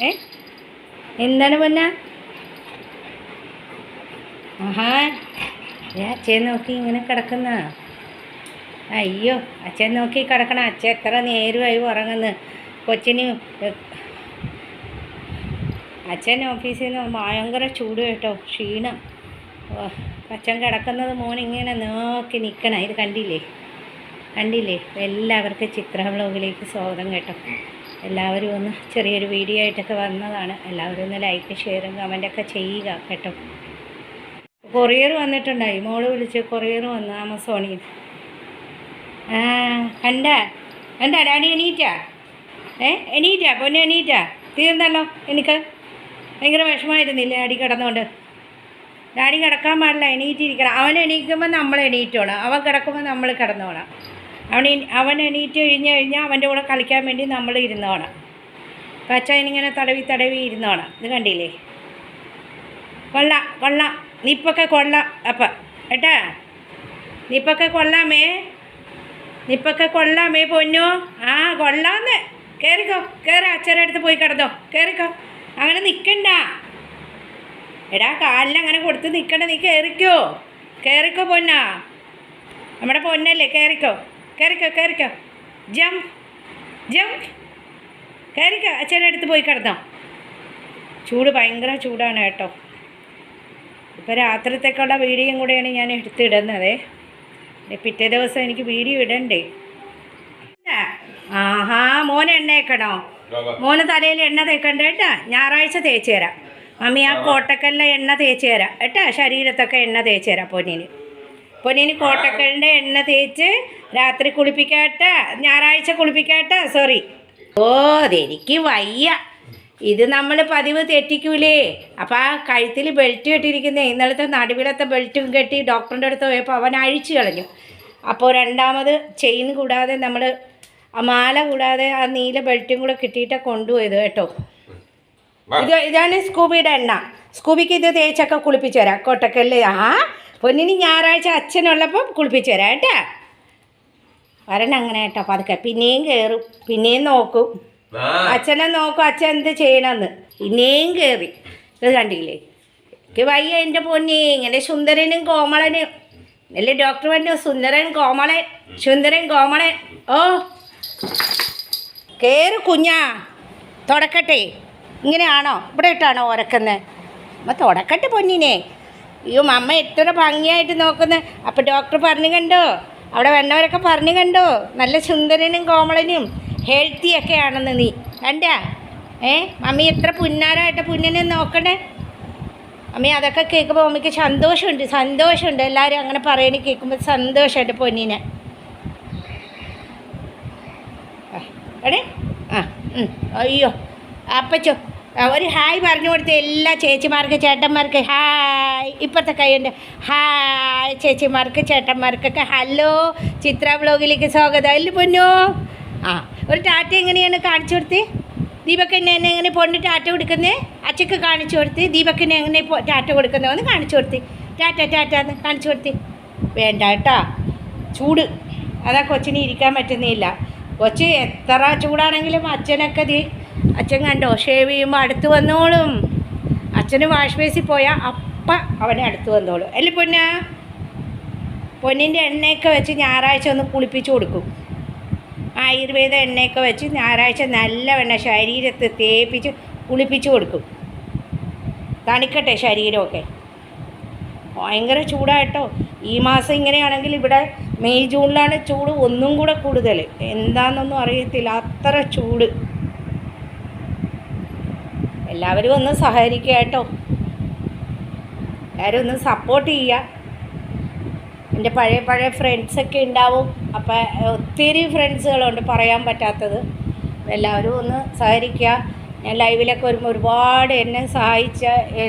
ഏ എന്താണ് പൊന്ന? ആഹാ അച്ഛൻ നോക്കി ഇങ്ങനെ കിടക്കുന്ന. അയ്യോ അച്ഛൻ നോക്കി കിടക്കണം. അച്ഛൻ എത്ര നേരമായി ഉറങ്ങുന്നു. കൊച്ചിന് അച്ഛൻ ഓഫീസിൽ നിന്ന് ഭയങ്കര ചൂട് കേട്ടോ, ക്ഷീണം. അച്ഛൻ കിടക്കുന്നത് മോനിങ്ങനെ നോക്കി നിൽക്കണം. ഇത് കണ്ടില്ലേ എല്ലാവർക്കും ചിത്ര വ്ലോഗിലേക്ക് സ്വാഗതം കേട്ടോ. എല്ലാവരും ഒന്ന് ചെറിയൊരു വീഡിയോ ആയിട്ടൊക്കെ വന്നതാണ്. എല്ലാവരും ഒന്ന് ലൈക്ക് ഷെയറും കമൻറ്റൊക്കെ ചെയ്യുക കേട്ടോ. കൊറിയർ വന്നിട്ടുണ്ടായി, മോള് വിളിച്ച് കൊറിയർ വന്നു ആമസോണിൽ. കണ്ടാ ഡാഡി എണീറ്റാ? എണീറ്റാ പൊന്നെ, എണീറ്റാ? തീർന്നല്ലോ. എനിക്ക് ഭയങ്കര വിഷമമായിരുന്നില്ലേ ഡാഡി കിടന്നുകൊണ്ട്? ഡാഡി കിടക്കാൻ പാടില്ല, എണീറ്റിരിക്കണം. അവൻ എണീക്കുമ്പോൾ നമ്മൾ എണീറ്റോണം, അവൻ കിടക്കുമ്പോൾ നമ്മൾ കിടന്നോണം. അവൻ എണീറ്റ് കഴിഞ്ഞാൽ അവൻ്റെ കൂടെ കളിക്കാൻ വേണ്ടി നമ്മൾ ഇരുന്നോണം. അപ്പം അച്ഛനിങ്ങനെ തടവി ഇരുന്നോണം. ഇത് കണ്ടില്ലേ? കൊള്ളാം നിപ്പൊക്കെ കൊള്ളാം. അപ്പം ഏട്ടാ നിപ്പൊക്കെ കൊള്ളാമേ പൊന്നോ. കൊള്ളാന്ന്. കയറിക്കോ, അച്ഛൻ്റെ അടുത്ത് പോയി കിടന്നോ, കയറിക്കോ. അങ്ങനെ നിൽക്കണ്ട എടാ, കാലിലങ്ങനെ കൊടുത്ത് നിൽക്കണ്ട. നീ കയറിക്കോ പൊന്നാ, നമ്മുടെ പൊന്നല്ലേ. കയറിക്കോ. ജംപ് കയറിക്കോ, അച്ഛൻ്റെ അടുത്ത് പോയി കിടന്നോ. ചൂട് ഭയങ്കര ചൂടാണ് കേട്ടോ. ഇപ്പോൾ രാത്രിത്തേക്കുള്ള വീഡിയോയും കൂടെയാണ് ഞാൻ എടുത്തിടുന്നത്. പിറ്റേ ദിവസം എനിക്ക് വീഡിയോ ഇടണ്ടേ. മോനെ എണ്ണ തേക്കണോ? മോന് തലയിൽ എണ്ണ തേക്കണ്ട കേട്ടാ. ഞായറാഴ്ച തേച്ച് തരാം മമ്മി. ആ കോട്ടക്കലിലെ എണ്ണ തേച്ച് തരാം കേട്ടാ. ശരീരത്തൊക്കെ എണ്ണ തേച്ച് തരാം പൊന്നിന് കോട്ടക്കലിൻ്റെ എണ്ണ തേച്ച് രാത്രി കുളിപ്പിക്കാട്ടാ. ഞായറാഴ്ച കുളിപ്പിക്കാട്ടാ. സോറി. അതെനിക്ക് വയ്യ. ഇത് നമ്മൾ പതിവ് തെറ്റിക്കൂലേ. അപ്പോൾ ആ കഴുത്തിൽ ബെൽറ്റ് കെട്ടിയിരിക്കുന്നേ, ഇന്നലത്തെ നടുവിലത്തെ ബെൽറ്റും കെട്ടി ഡോക്ടറിൻ്റെ അടുത്ത് പോയപ്പോൾ അവൻ അഴിച്ചു കളഞ്ഞു. അപ്പോൾ രണ്ടാമത് ചെയിൻ കൂടാതെ നമ്മൾ മാല കൂടാതെ ആ നീല ബെൽറ്റും കൂടെ കിട്ടിയിട്ടാണ് കൊണ്ടുപോയത് കേട്ടോ. ഇതാണ് സ്കൂബിയുടെ എണ്ണ. സ്കൂബിക്ക് ഇത് തേച്ചൊക്കെ കുളിപ്പിച്ചു തരാം കോട്ടക്കല്ലേ. പൊന്നിന് ഞായറാഴ്ച അച്ഛനുള്ളപ്പം കുളിപ്പിച്ചു തരാം കേട്ടാ. വരണം അങ്ങനെ കേട്ടോ. പതുക്കെ പിന്നെയും കയറും, പിന്നെയും നോക്കും. അച്ഛനെ നോക്കും അച്ഛൻ എന്ത് ചെയ്യണമെന്ന്. പിന്നെയും കയറി. ഇത് കണ്ടില്ലേ? എനിക്ക് വയ്യ എൻ്റെ പൊന്നി. ഇങ്ങനെ സുന്ദരനും കോമളനും അല്ലേ ഡോക്ടർ പറഞ്ഞു. സുന്ദരൻ കോമളൻ. കയറി കുഞ്ഞാ. തുടക്കട്ടെ. ഇങ്ങനെയാണോ? ഇവിടെ ഇട്ടാണോ ഉറക്കുന്നത്? അപ്പം തുടക്കട്ടെ പൊന്നിനെ. അയ്യോ അമ്മ എത്ര ഭംഗിയായിട്ട് നോക്കുന്നത്. അപ്പം ഡോക്ടർ പറഞ്ഞു കണ്ടോ, അവിടെ വന്നവരൊക്കെ പറഞ്ഞു കണ്ടോ, നല്ല സുന്ദരനും കോമളനും ഹെൽത്തിയൊക്കെ ആണെന്ന്. നീ കണ്ടാ? മമ്മി എത്ര പുന്നാരായിട്ട് പുന്നിനെ നോക്കണേ. മമ്മി അതൊക്കെ കേൾക്കുമ്പോൾ മമ്മിക്ക് സന്തോഷമുണ്ട്. എല്ലാവരും അങ്ങനെ പറയണ കേൾക്കുമ്പോൾ സന്തോഷമായിട്ട് പൊന്നിനെ. അയ്യോ അപ്പച്ചോ ഒരു ഹായ് പറഞ്ഞു കൊടുത്ത് എല്ലാ ചേച്ചിമാർക്ക് ചേട്ടന്മാർക്ക് ഹായ്. ഇപ്പോഴത്തെ കൈയുണ്ട്. Hi ചേച്ചിമാർക്ക് ചേട്ടന്മാർക്കൊക്കെ hello. ചിത്ര വ്ലോഗിലേക്ക് സ്വാഗതം. അല്ലേ പൊന്നോ? ഒരു ടാറ്റ എങ്ങനെയാണ് കാണിച്ചു കൊടുത്തേ? ദീപക്കിനെ എങ്ങനെ പൊണ്ണ് ടാറ്റ കൊടുക്കുന്നേ? അച്ഛക്ക് കാണിച്ചു കൊടുത്ത്. ദീപക്കിനെ എങ്ങനെ ടാറ്റ കൊടുക്കുന്നതെന്ന് കാണിച്ചു കൊടുത്ത്. ടാറ്റാന്ന് കാണിച്ചു കൊടുത്ത്. വേണ്ട കേട്ടോ, ചൂട് അതാ കൊച്ചിന് ഇരിക്കാൻ പറ്റുന്നില്ല. കൊച്ച് എത്ര ചൂടാണെങ്കിലും അച്ഛൻ കണ്ടോ ഷേവ് ചെയ്യുമ്പോൾ അടുത്ത് വന്നോളും. അച്ഛന് വാഷ് ബേസിൽ പോയാൽ അപ്പം അവനെ അടുത്ത് വന്നോളും. അല്ലേ പൊന്നിൻ്റെ എണ്ണയൊക്കെ വെച്ച് ഞായറാഴ്ച ഒന്ന് കുളിപ്പിച്ച് കൊടുക്കും. ആയുർവേദ എണ്ണയൊക്കെ വെച്ച് ഞായറാഴ്ച നല്ല എണ്ണ ശരീരത്ത് തേപ്പിച്ച് കുളിപ്പിച്ച് കൊടുക്കും. തണിക്കട്ടെ ശരീരമൊക്കെ. ഭയങ്കര ചൂടായിട്ടോ. ഈ മാസം ഇങ്ങനെയാണെങ്കിൽ ഇവിടെ മെയ് ജൂണിലാണ് ചൂട് ഒന്നും കൂടെ കൂടുതൽ. എന്താണെന്നൊന്നും അറിയത്തില്ല, അത്ര ചൂട്. എല്ലാവരും ഒന്ന് സഹകരിക്കുക കേട്ടോ. എല്ലാവരും ഒന്ന് സപ്പോർട്ട് ചെയ്യുക. എൻ്റെ പഴയ ഫ്രണ്ട്സൊക്കെ ഉണ്ടാവും. അപ്പം ഒത്തിരി ഫ്രണ്ട്സുകളുണ്ട് പറയാൻ പറ്റാത്തത്. എല്ലാവരും ഒന്ന് സഹകരിക്കുക. ഞാൻ ലൈവിലൊക്കെ വരുമ്പോൾ ഒരുപാട് എന്നെ സഹായിച്ച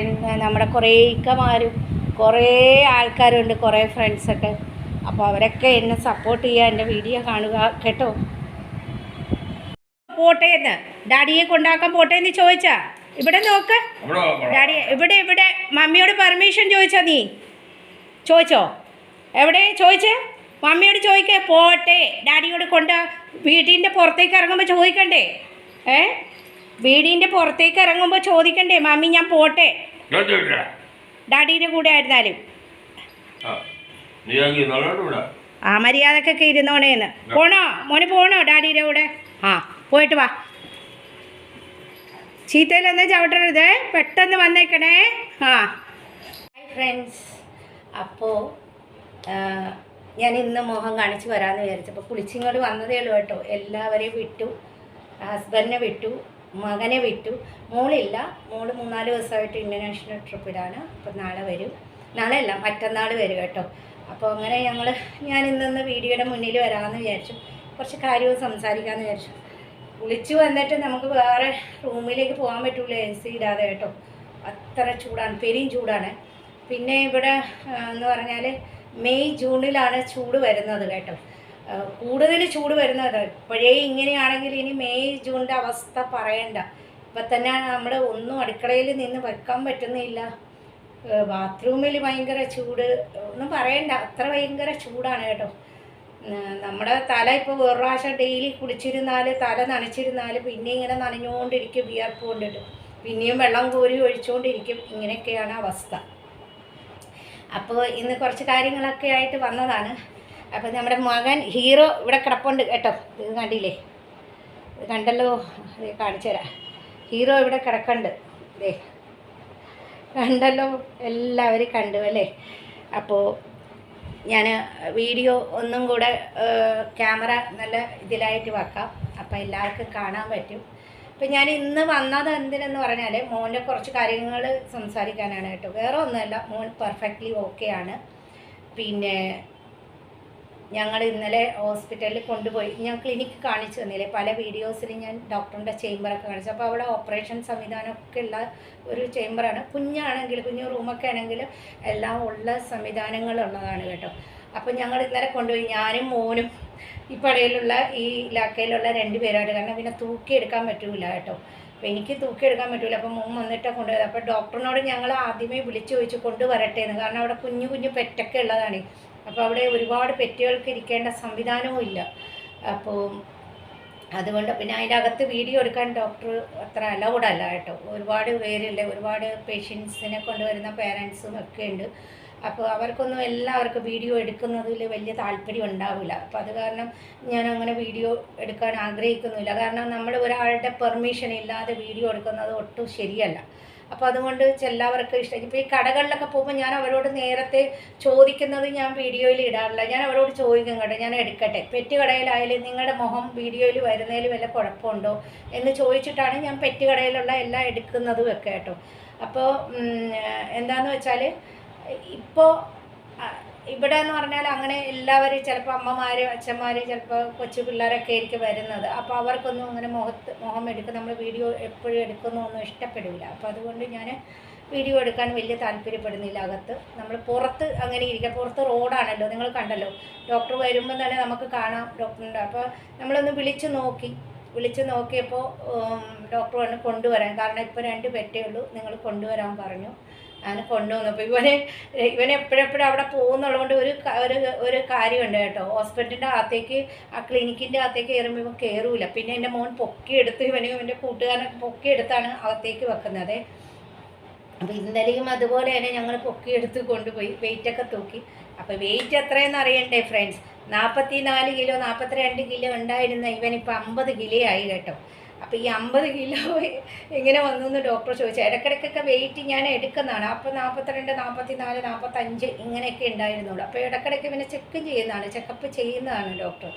നമ്മുടെ കുറേ ഇക്കമാരും കുറേ ആൾക്കാരുണ്ട്, കുറേ ഫ്രണ്ട്സൊക്കെ. അപ്പോൾ അവരൊക്കെ എന്നെ സപ്പോർട്ട് ചെയ്യുക, എൻ്റെ വീഡിയോ കാണുക കേട്ടോ. പോട്ടേന്ന് ഡാഡിയെ കൊണ്ടാക്കാൻ പോട്ടേന്ന് ചോദിച്ചാ? ഇവിടെ നോക്ക് ഡാഡി. ഇവിടെ മമ്മിയോട് പെർമിഷൻ ചോദിച്ചോ? നീ ചോദിച്ചോ? എവിടെ ചോദിച്ചേ? മമ്മിയോട് ചോദിക്കേ. പോട്ടെ ഡാഡിയോട് വീട്ടിൻ്റെ പുറത്തേക്ക് ഇറങ്ങുമ്പോൾ ചോദിക്കണ്ടേ? വീടിൻ്റെ പുറത്തേക്ക് ഇറങ്ങുമ്പോൾ ചോദിക്കണ്ടേ മമ്മി ഞാൻ പോട്ടെ, ഡാഡിയുടെ കൂടെ ആയിരുന്നാലും ആ മര്യാദക്കൊക്കെ ഇരുന്നോണേന്ന്. പോണോ മോന്, പോണോ ഡാഡിയുടെ കൂടെ? ആ പോയിട്ട് വാ, ചീത്തയിലൊന്നും ചവിട്ടരുത്, പെട്ടെന്ന് വന്നേക്കണേ. ആ ഹായ് ഫ്രണ്ട്സ്, അപ്പോൾ ഞാൻ ഇന്ന് മോഹം കാണിച്ച് വരാമെന്ന് വിചാരിച്ചപ്പോൾ കുളിച്ചിങ്ങോട്ട് വന്നതേ ഉള്ളൂ കേട്ടോ. എല്ലാവരെയും വിട്ടു, ഹസ്ബൻഡിനെ വിട്ടു, മകനെ വിട്ടു, മോളില്ല. മോള് 3-4 ദിവസമായിട്ട് ഇൻ്റർനാഷണൽ ട്രിപ്പിലാണ്. അപ്പോൾ നാളെ വരും, നാളെ അല്ല മറ്റന്നാൾ വരും കേട്ടോ. അപ്പോൾ അങ്ങനെ ഞാൻ ഇന്നൊന്ന് വീഡിയോയുടെ മുന്നിൽ വരാമെന്ന് വിചാരിച്ചു, കുറച്ച് കാര്യവും സംസാരിക്കാമെന്ന് വിചാരിച്ചു. കുളിച്ച് വന്നിട്ട് നമുക്ക് വേറെ റൂമിലേക്ക് പോകാൻ പറ്റൂല AC ഇടാതെ കേട്ടോ, അത്ര ചൂടാണ്, പെരും ചൂടാണ്. പിന്നെ ഇവിടെ എന്ന് പറഞ്ഞാൽ മെയ് ജൂണിലാണ് ചൂട് വരുന്നത് കേട്ടോ, കൂടുതൽ ചൂട് വരുന്നത്. ഇപ്പോഴേ ഇങ്ങനെയാണെങ്കിൽ ഇനി മെയ് ജൂണിൻ്റെ അവസ്ഥ പറയണ്ട. ഇപ്പം തന്നെ നമ്മൾ ഒന്നും അടുക്കളയിൽ നിന്ന് വെക്കാൻ പറ്റുന്നില്ല, ബാത്റൂമിൽ ഭയങ്കര ചൂട്, ഒന്നും പറയണ്ട, അത്ര ഭയങ്കര ചൂടാണ് കേട്ടോ. നമ്മുടെ തല ഇപ്പോൾ ഒരു പ്രാവശ്യം ഡെയിലി കുളിച്ചിരുന്നാൽ, തല നനച്ചിരുന്നാൽ പിന്നെ ഇങ്ങനെ നനഞ്ഞുകൊണ്ടിരിക്കും വിയർപ്പ് കൊണ്ടിട്ട്, പിന്നെയും വെള്ളം കോരി ഒഴിച്ചുകൊണ്ടിരിക്കും. ഇങ്ങനെയൊക്കെയാണ് അവസ്ഥ. അപ്പോൾ ഇന്ന് കുറച്ച് കാര്യങ്ങളൊക്കെ ആയിട്ട് വന്നതാണ്. അപ്പോൾ നമ്മുടെ മകൻ ഹീറോ ഇവിടെ കിടപ്പുണ്ട് കേട്ടോ, ഇത് കണ്ടില്ലേ, ഇത് കണ്ടല്ലോ, അത് കാണിച്ചു തരാം. ഹീറോ ഇവിടെ കിടക്കുന്നുണ്ട്, ഇതേ കണ്ടല്ലോ, എല്ലാവരും കണ്ടു അല്ലേ. അപ്പോൾ ഞാൻ വീഡിയോ ഒന്നും കൂടെ ക്യാമറ നല്ല ഇതിലായിട്ട് വെക്കാം, അപ്പോൾ എല്ലാവർക്കും കാണാൻ പറ്റും. അപ്പം ഞാൻ ഇന്ന് വന്നത് എന്തിനെന്ന് പറഞ്ഞാൽ മോൻ്റെ കുറച്ച് കാര്യങ്ങൾ സംസാരിക്കാനാണ് കേട്ടോ, വേറെ ഒന്നുമല്ല. മോൻ പെർഫെക്റ്റ്ലി ഓക്കെ ആണ്. പിന്നെ ഞങ്ങൾ ഇന്നലെ ഹോസ്പിറ്റലിൽ കൊണ്ടുപോയി, ഞാൻ ക്ലിനിക്ക് കാണിച്ചു തന്നില്ലേ, പല വീഡിയോസിൽ ഞാൻ ഡോക്ടറിൻ്റെ ചേംബറൊക്കെ കാണിച്ചു. അപ്പോൾ അവിടെ ഓപ്പറേഷൻ സംവിധാനമൊക്കെ ഉള്ള ഒരു ചേംബറാണ്, കുഞ്ഞാണെങ്കിൽ കുഞ്ഞു റൂമൊക്കെ ആണെങ്കിൽ എല്ലാം ഉള്ള സംവിധാനങ്ങളുള്ളതാണ് കേട്ടോ. അപ്പോൾ ഞങ്ങൾ ഇന്നലെ കൊണ്ടുപോയി, ഞാനും മോനും ഈ പടയിലുള്ള ഈ ഇലാക്കയിലുള്ള 2 പേരായിട്ട്, കാരണം പിന്നെ തൂക്കിയെടുക്കാൻ പറ്റൂല കേട്ടോ. അപ്പോൾ എനിക്ക് തൂക്കിയെടുക്കാൻ പറ്റൂല, അപ്പോൾ മോൻ വന്നിട്ടാണ് കൊണ്ടുപോയത്. അപ്പോൾ ഡോക്ടറിനോട് ഞങ്ങൾ ആദ്യമേ വിളിച്ച് ചോദിച്ചു കൊണ്ടുവരട്ടെ എന്ന്, കാരണം അവിടെ കുഞ്ഞു കുഞ്ഞു പെറ്റൊക്കെ ഉള്ളതാണ്. അപ്പോൾ അവിടെ ഒരുപാട് പെറ്റുകൾക്ക് ഇരിക്കേണ്ട സംവിധാനവും ഇല്ല. അപ്പോൾ അതുകൊണ്ട് പിന്നെ അതിൻ്റെ അകത്ത് വീഡിയോ എടുക്കാൻ ഡോക്ടർ അത്ര അലൗഡ് അല്ല കേട്ടോ. ഒരുപാട് പേരില്ലേ, ഒരുപാട് പേഷ്യൻസിനെ കൊണ്ടുവരുന്ന പേരൻസും ഒക്കെ ഉണ്ട്. അപ്പോൾ അവർക്കൊന്നും എല്ലാവർക്കും വീഡിയോ എടുക്കുന്നതിൽ വലിയ താല്പര്യം ഉണ്ടാവില്ല. അപ്പോൾ അത് കാരണം ഞാൻ അങ്ങനെ വീഡിയോ എടുക്കാൻ ആഗ്രഹിക്കുന്നില്ല. കാരണം നമ്മൾ ഒരാളുടെ പെർമിഷൻ ഇല്ലാതെ വീഡിയോ എടുക്കുന്നത് ഒട്ടും ശരിയല്ല. അപ്പോൾ അതുകൊണ്ട് എല്ലാവർക്കും ഇഷ്ടം. ഇപ്പോൾ ഈ കടകളിലൊക്കെ പോകുമ്പോൾ ഞാൻ അവരോട് നേരത്തെ ചോദിക്കുന്നത് ഞാൻ വീഡിയോയിൽ ഇടാറില്ല. ഞാൻ അവരോട് ചോദിക്കും കേട്ടോ, ഞാൻ എടുക്കട്ടെ, പെറ്റ് കടയിലായാലും നിങ്ങളുടെ മുഖം വീഡിയോയിൽ വരുന്നതിൽ വല്ല കുഴപ്പമുണ്ടോ എന്ന് ചോദിച്ചിട്ടാണ് ഞാൻ പെറ്റ് കടയിലുള്ള എല്ലാം എടുക്കുന്നതും ഒക്കെ കേട്ടോ. അപ്പോൾ എന്താണെന്ന് വെച്ചാൽ ഇപ്പോൾ ഇവിടെ എന്ന് പറഞ്ഞാൽ അങ്ങനെ എല്ലാവരും ചിലപ്പോൾ അമ്മമാർ അച്ഛന്മാർ ചിലപ്പോൾ കൊച്ചു പിള്ളേരൊക്കെ ആയിരിക്കും വരുന്നത്. അപ്പോൾ അവർക്കൊന്നും അങ്ങനെ മുഖം എടുക്കും, നമ്മൾ വീഡിയോ എപ്പോഴും എടുക്കുന്നൊന്നും ഇഷ്ടപ്പെടില്ല. അപ്പോൾ അതുകൊണ്ട് ഞാൻ വീഡിയോ എടുക്കാൻ വലിയ താല്പര്യപ്പെടുന്നില്ല. അകത്ത് നമ്മൾ പുറത്ത് അങ്ങനെ ഇരിക്കുക, പുറത്ത് റോഡാണല്ലോ, നിങ്ങൾ കണ്ടല്ലോ, ഡോക്ടർ വരുമ്പോൾ തന്നെ നമുക്ക് കാണാം ഡോക്ടറുണ്ട്. അപ്പോൾ നമ്മളൊന്ന് വിളിച്ച് നോക്കിയപ്പോൾ ഡോക്ടർ വന്ന് കൊണ്ടുവരാൻ, കാരണം ഇപ്പോൾ 2 പെറ്റേ ഉള്ളൂ, നിങ്ങൾ കൊണ്ടുവരാൻ പറഞ്ഞു. അങ്ങനെ കൊണ്ടുവന്നപ്പോൾ ഇവൻ എപ്പോഴെപ്പോഴും അവിടെ പോകുന്നുള്ളതുകൊണ്ട് ഒരു കാര്യമുണ്ട് കേട്ടോ, ഹോസ്പിറ്റലിൻ്റെ അകത്തേക്ക് ആ ക്ലിനിക്കിൻ്റെ അകത്തേക്ക് കയറുമ്പോൾ ഇവൻ കയറൂല. പിന്നെ എൻ്റെ മോൻ പൊക്കിയെടുത്ത് ഇവൻ്റെ കൂട്ടുകാരനൊക്കെ പൊക്കിയെടുത്താണ് അകത്തേക്ക് വെക്കുന്നത്. അപ്പോൾ ഇന്നലെയും അതുപോലെ തന്നെ ഞങ്ങൾ പൊക്കിയെടുത്ത് കൊണ്ടുപോയി വെയിറ്റൊക്കെ തൂക്കി. അപ്പോൾ വെയിറ്റ് എത്രയെന്ന് അറിയണ്ടേ ഫ്രണ്ട്സ്, 44 കിലോ 42 കിലോ ഉണ്ടായിരുന്ന ഇവനിപ്പോൾ 50 കിലോ ആയി കേട്ടോ. അപ്പോൾ ഈ 50 കിലോ എങ്ങനെ വന്നു എന്ന് ഡോക്ടർ ചോദിച്ചു. ഇടയ്ക്കിടയ്ക്കൊക്കെ വെയിറ്റ് ഞാൻ എടുക്കുന്നതാണ്. അപ്പോൾ 42, 44, 45 ഇങ്ങനെയൊക്കെ ഉണ്ടായിരുന്നുള്ളൂ. അപ്പോൾ ഇടയ്ക്കിടയ്ക്ക് ഇവനെ ചെക്കപ്പ് ചെയ്യുന്നതാണ് ഡോക്ടർ.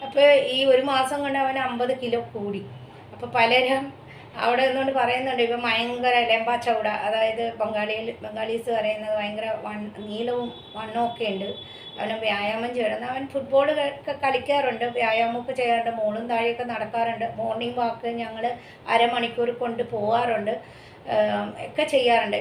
അപ്പോൾ ഈ 1 മാസം കൊണ്ട് അവൻ 50 കിലോ കൂടി. അപ്പോൾ പലരും അവിടെ നിന്നുകൊണ്ട് പറയുന്നുണ്ട് ഇപ്പം ഭയങ്കര ലെമ്പാ ചൗട, അതായത് ബംഗാളീസ് പറയുന്നത് ഭയങ്കര നീളവും വണ്ണമൊക്കെ ഉണ്ട്. അവന് വ്യായാമം ചെയ്യണം. അവൻ ഫുട്ബോൾ ഒക്കെ കളിക്കാറുണ്ട്, വ്യായാമമൊക്കെ ചെയ്യാറുണ്ട്, മോളും താഴെയൊക്കെ നടക്കാറുണ്ട്, മോർണിംഗ് വാക്ക് ഞങ്ങൾ അരമണിക്കൂർ കൊണ്ട് പോകാറുണ്ട്, ഒക്കെ ചെയ്യാറുണ്ട്.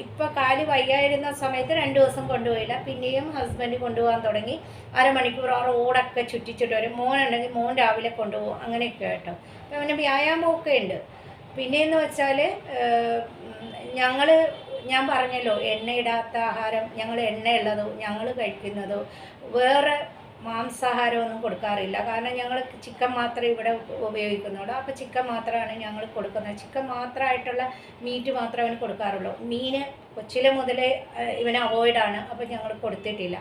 ഇപ്പോൾ കാല് വയ്യായിരുന്ന സമയത്ത് 2 ദിവസം കൊണ്ടുപോയില്ല, പിന്നെയും ഹസ്ബൻഡ് കൊണ്ടുപോകാൻ തുടങ്ങി. അരമണിക്കൂർ ആ റോഡൊക്കെ ചുറ്റിച്ചിട്ട് വരും. മോനുണ്ടെങ്കിൽ മോൻ രാവിലെ കൊണ്ടുപോകും, അങ്ങനെയൊക്കെ കേട്ടോ. അപ്പോൾ അവന് വ്യായാമമൊക്കെ ഉണ്ട്. പിന്നെയെന്ന് വെച്ചാൽ ഞാൻ പറഞ്ഞല്ലോ, എണ്ണയിടാത്ത ആഹാരം, ഞങ്ങൾ എണ്ണയുള്ളതോ ഞങ്ങൾ കഴിക്കുന്നതോ വേറെ മാംസാഹാരമൊന്നും കൊടുക്കാറില്ല. കാരണം ഞങ്ങൾ ചിക്കൻ മാത്രമേ ഇവിടെ ഉപയോഗിക്കുന്നുള്ളൂ. അപ്പോൾ ചിക്കൻ മാത്രമാണ് ഞങ്ങൾ കൊടുക്കുന്നത്. ചിക്കൻ മാത്രമായിട്ടുള്ള മീറ്റ് മാത്രമേ അവന് കൊടുക്കാറുള്ളൂ. മീൻ കൊച്ചിലെ മുതലേ ഇവന് അവോയ്ഡാണ്. അപ്പോൾ ഞങ്ങൾ കൊടുത്തിട്ടില്ല.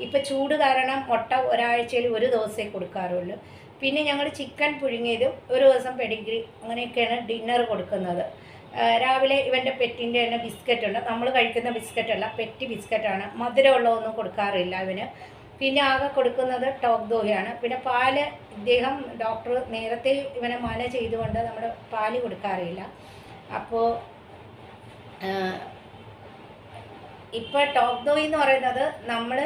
ഇപ്പോൾ ചൂട് കാരണം മുട്ട ഒരാഴ്ചയിൽ ഒരു ദിവസമേ കൊടുക്കാറുള്ളൂ. പിന്നെ ഞങ്ങൾ ചിക്കൻ പുഴുങ്ങിയതും ഒരു ദിവസം പെഡിഗ്രി അങ്ങനെയൊക്കെയാണ് ഡിന്നർ കൊടുക്കുന്നത്. രാവിലെ ഇവൻ്റെ പെറ്റിൻ്റെ തന്നെ ബിസ്ക്കറ്റ് ഉണ്ട്. നമ്മൾ കഴിക്കുന്ന ബിസ്ക്കറ്റല്ല, പെറ്റി ബിസ്ക്കറ്റാണ്. മധുരമുള്ളതൊന്നും കൊടുക്കാറില്ല ഇവന്. പിന്നെ ആകെ കൊടുക്കുന്നത് ടോക്ക് ദോയാണ്. പിന്നെ പാല് ഇദ്ദേഹം ഡോക്ടർ നേരത്തെ ഇവനെ മന ചെയ്തുകൊണ്ട് നമ്മൾ പാല് കൊടുക്കാറില്ല. അപ്പോൾ ഇപ്പോൾ ടോക്ക് ദോയി എന്ന് പറയുന്നത് നമ്മൾ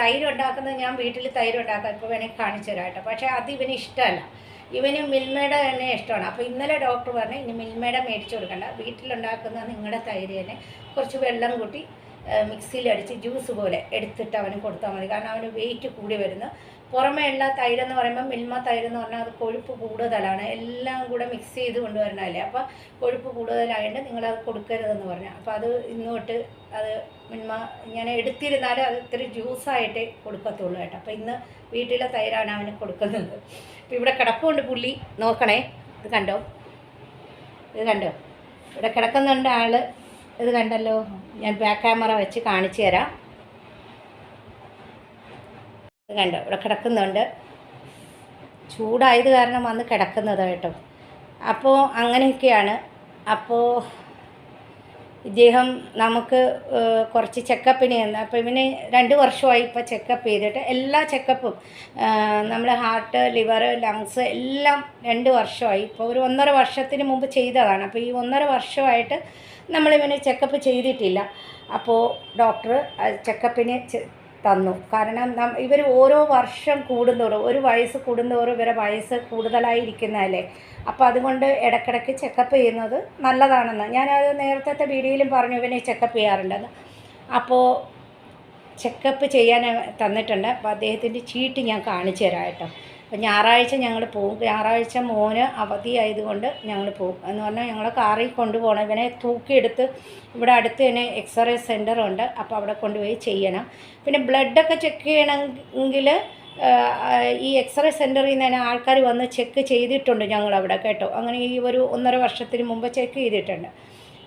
തൈര് ഉണ്ടാക്കുന്നത്, ഞാൻ വീട്ടിൽ തൈര് ഉണ്ടാക്കാം, ഇപ്പോൾ വേണമെങ്കിൽ കാണിച്ചു തരാം കേട്ടോ. പക്ഷേ അത് ഇവന് ഇഷ്ടമല്ല. ഇവന് മിൽമയുടെ തന്നെ ഇഷ്ടമാണ്. അപ്പോൾ ഇന്നലെ ഡോക്ടർ പറഞ്ഞു ഇനി മിൽമയുടെ മേടിച്ച് കൊടുക്കണ്ട, വീട്ടിലുണ്ടാക്കുന്ന നിങ്ങളുടെ തൈര് തന്നെ കുറച്ച് വെള്ളം കൂട്ടി മിക്സിയിൽ അടിച്ച് ജ്യൂസ് പോലെ എടുത്തിട്ട് അവന് കൊടുത്താൽ മതി. കാരണം അവന് വെയിറ്റ് കൂടി വരുന്നു. പുറമേ ഉള്ള തൈരെന്ന് പറയുമ്പോൾ മിൽമ തൈരെന്ന് പറഞ്ഞാൽ അത് കൊഴുപ്പ് കൂടുതലാണ്. എല്ലാം കൂടെ മിക്സ് ചെയ്ത് കൊണ്ടുവരണമല്ലേ. അപ്പോൾ കൊഴുപ്പ് കൂടുതലായതുകൊണ്ട് നിങ്ങളത് കൊടുക്കരുതെന്ന് പറഞ്ഞു. അപ്പോൾ അത് ഇന്ന് തൊട്ട് അത് മിൽമ ഞാൻ എടുത്തിരുന്നാലും അത് ഇത്തിരി ജ്യൂസായിട്ടേ കൊടുക്കത്തുള്ളൂ കേട്ടോ. അപ്പോൾ ഇന്ന് വീട്ടിലെ തൈരാണ് അവന് കൊടുക്കുന്നത്. അപ്പോൾ ഇവിടെ കിടപ്പുണ്ട് പുള്ളി, നോക്കണേ. ഇത് കണ്ടോ, ഇത് കണ്ടോ, ഇവിടെ കിടക്കുന്നുണ്ട് ആൾ. ഇത് കണ്ടല്ലോ, ഞാൻ ബാക്ക് ക്യാമറ വെച്ച് കാണിച്ചു തരാം. ഇത് കണ്ടോ, ഇവിടെ കിടക്കുന്നുണ്ട്. ചൂടായത് കാരണം വന്ന് കിടക്കുന്നത് കേട്ടോ. അപ്പോൾ അങ്ങനെയൊക്കെയാണ്. അപ്പോൾ ഇദ്ദേഹം നമുക്ക് കുറച്ച് ചെക്കപ്പിന് ചെന്ന്, അപ്പോൾ ഇവന് 2 വർഷമായി ഇപ്പോൾ ചെക്കപ്പ് ചെയ്തിട്ട്. എല്ലാ ചെക്കപ്പും നമ്മൾ ഹാർട്ട്, ലിവർ, ലങ്സ് എല്ലാം 2 വർഷമായി. ഇപ്പോൾ ഒരു 1.5 വർഷത്തിന് മുമ്പ് ചെയ്തതാണ്. അപ്പോൾ ഈ 1.5 വർഷമായിട്ട് നമ്മളിവന് ചെക്കപ്പ് ചെയ്തിട്ടില്ല. അപ്പോൾ ഡോക്ടർ ചെക്കപ്പിന് തന്നു. കാരണം ഇവർ ഓരോ വർഷം കൂടുന്തോറും, ഒരു വയസ്സ് കൂടുന്തോറും ഇവരെ വയസ്സ് കൂടുതലായിരിക്കുന്നതല്ലേ. അപ്പോൾ അതുകൊണ്ട് ഇടയ്ക്കിടയ്ക്ക് ചെക്കപ്പ് ചെയ്യുന്നത് നല്ലതാണെന്ന് ഞാനത് നേരത്തെ വീഡിയോയിലും പറഞ്ഞു, ഇവനെ ചെക്കപ്പ് ചെയ്യാറുണ്ടെന്ന്. അപ്പോൾ ചെക്കപ്പ് ചെയ്യാൻ തന്നിട്ടുണ്ട്. അപ്പോൾ അദ്ദേഹത്തിൻ്റെ ചീട്ട് ഞാൻ കാണിച്ചു തരാം കേട്ടോ. അപ്പോൾ ഞായറാഴ്ച ഞങ്ങൾ പോകും. ഞായറാഴ്ച മോന് അവധിയായതുകൊണ്ട് ഞങ്ങൾ പോകും. എന്ന് പറഞ്ഞാൽ ഞങ്ങൾ കാറിൽ കൊണ്ടുപോകണം. ഇവനെ തൂക്കിയെടുത്ത് ഇവിടെ അടുത്ത് തന്നെ എക്സ്റേ സെൻ്ററുണ്ട്. അപ്പോൾ അവിടെ കൊണ്ടുപോയി ചെയ്യണം. പിന്നെ ബ്ലഡൊക്കെ ചെക്ക് ചെയ്യണമെങ്കിൽ ഈ എക്സ്റേ സെൻ്ററിൽ നിന്ന് തന്നെ ആൾക്കാർ വന്ന് ചെക്ക് ചെയ്തിട്ടുണ്ട് ഞങ്ങളവിടെ കേട്ടോ. അങ്ങനെ ഈ ഒരു 1.5 വർഷത്തിന് മുമ്പ് ചെക്ക് ചെയ്തിട്ടുണ്ട്.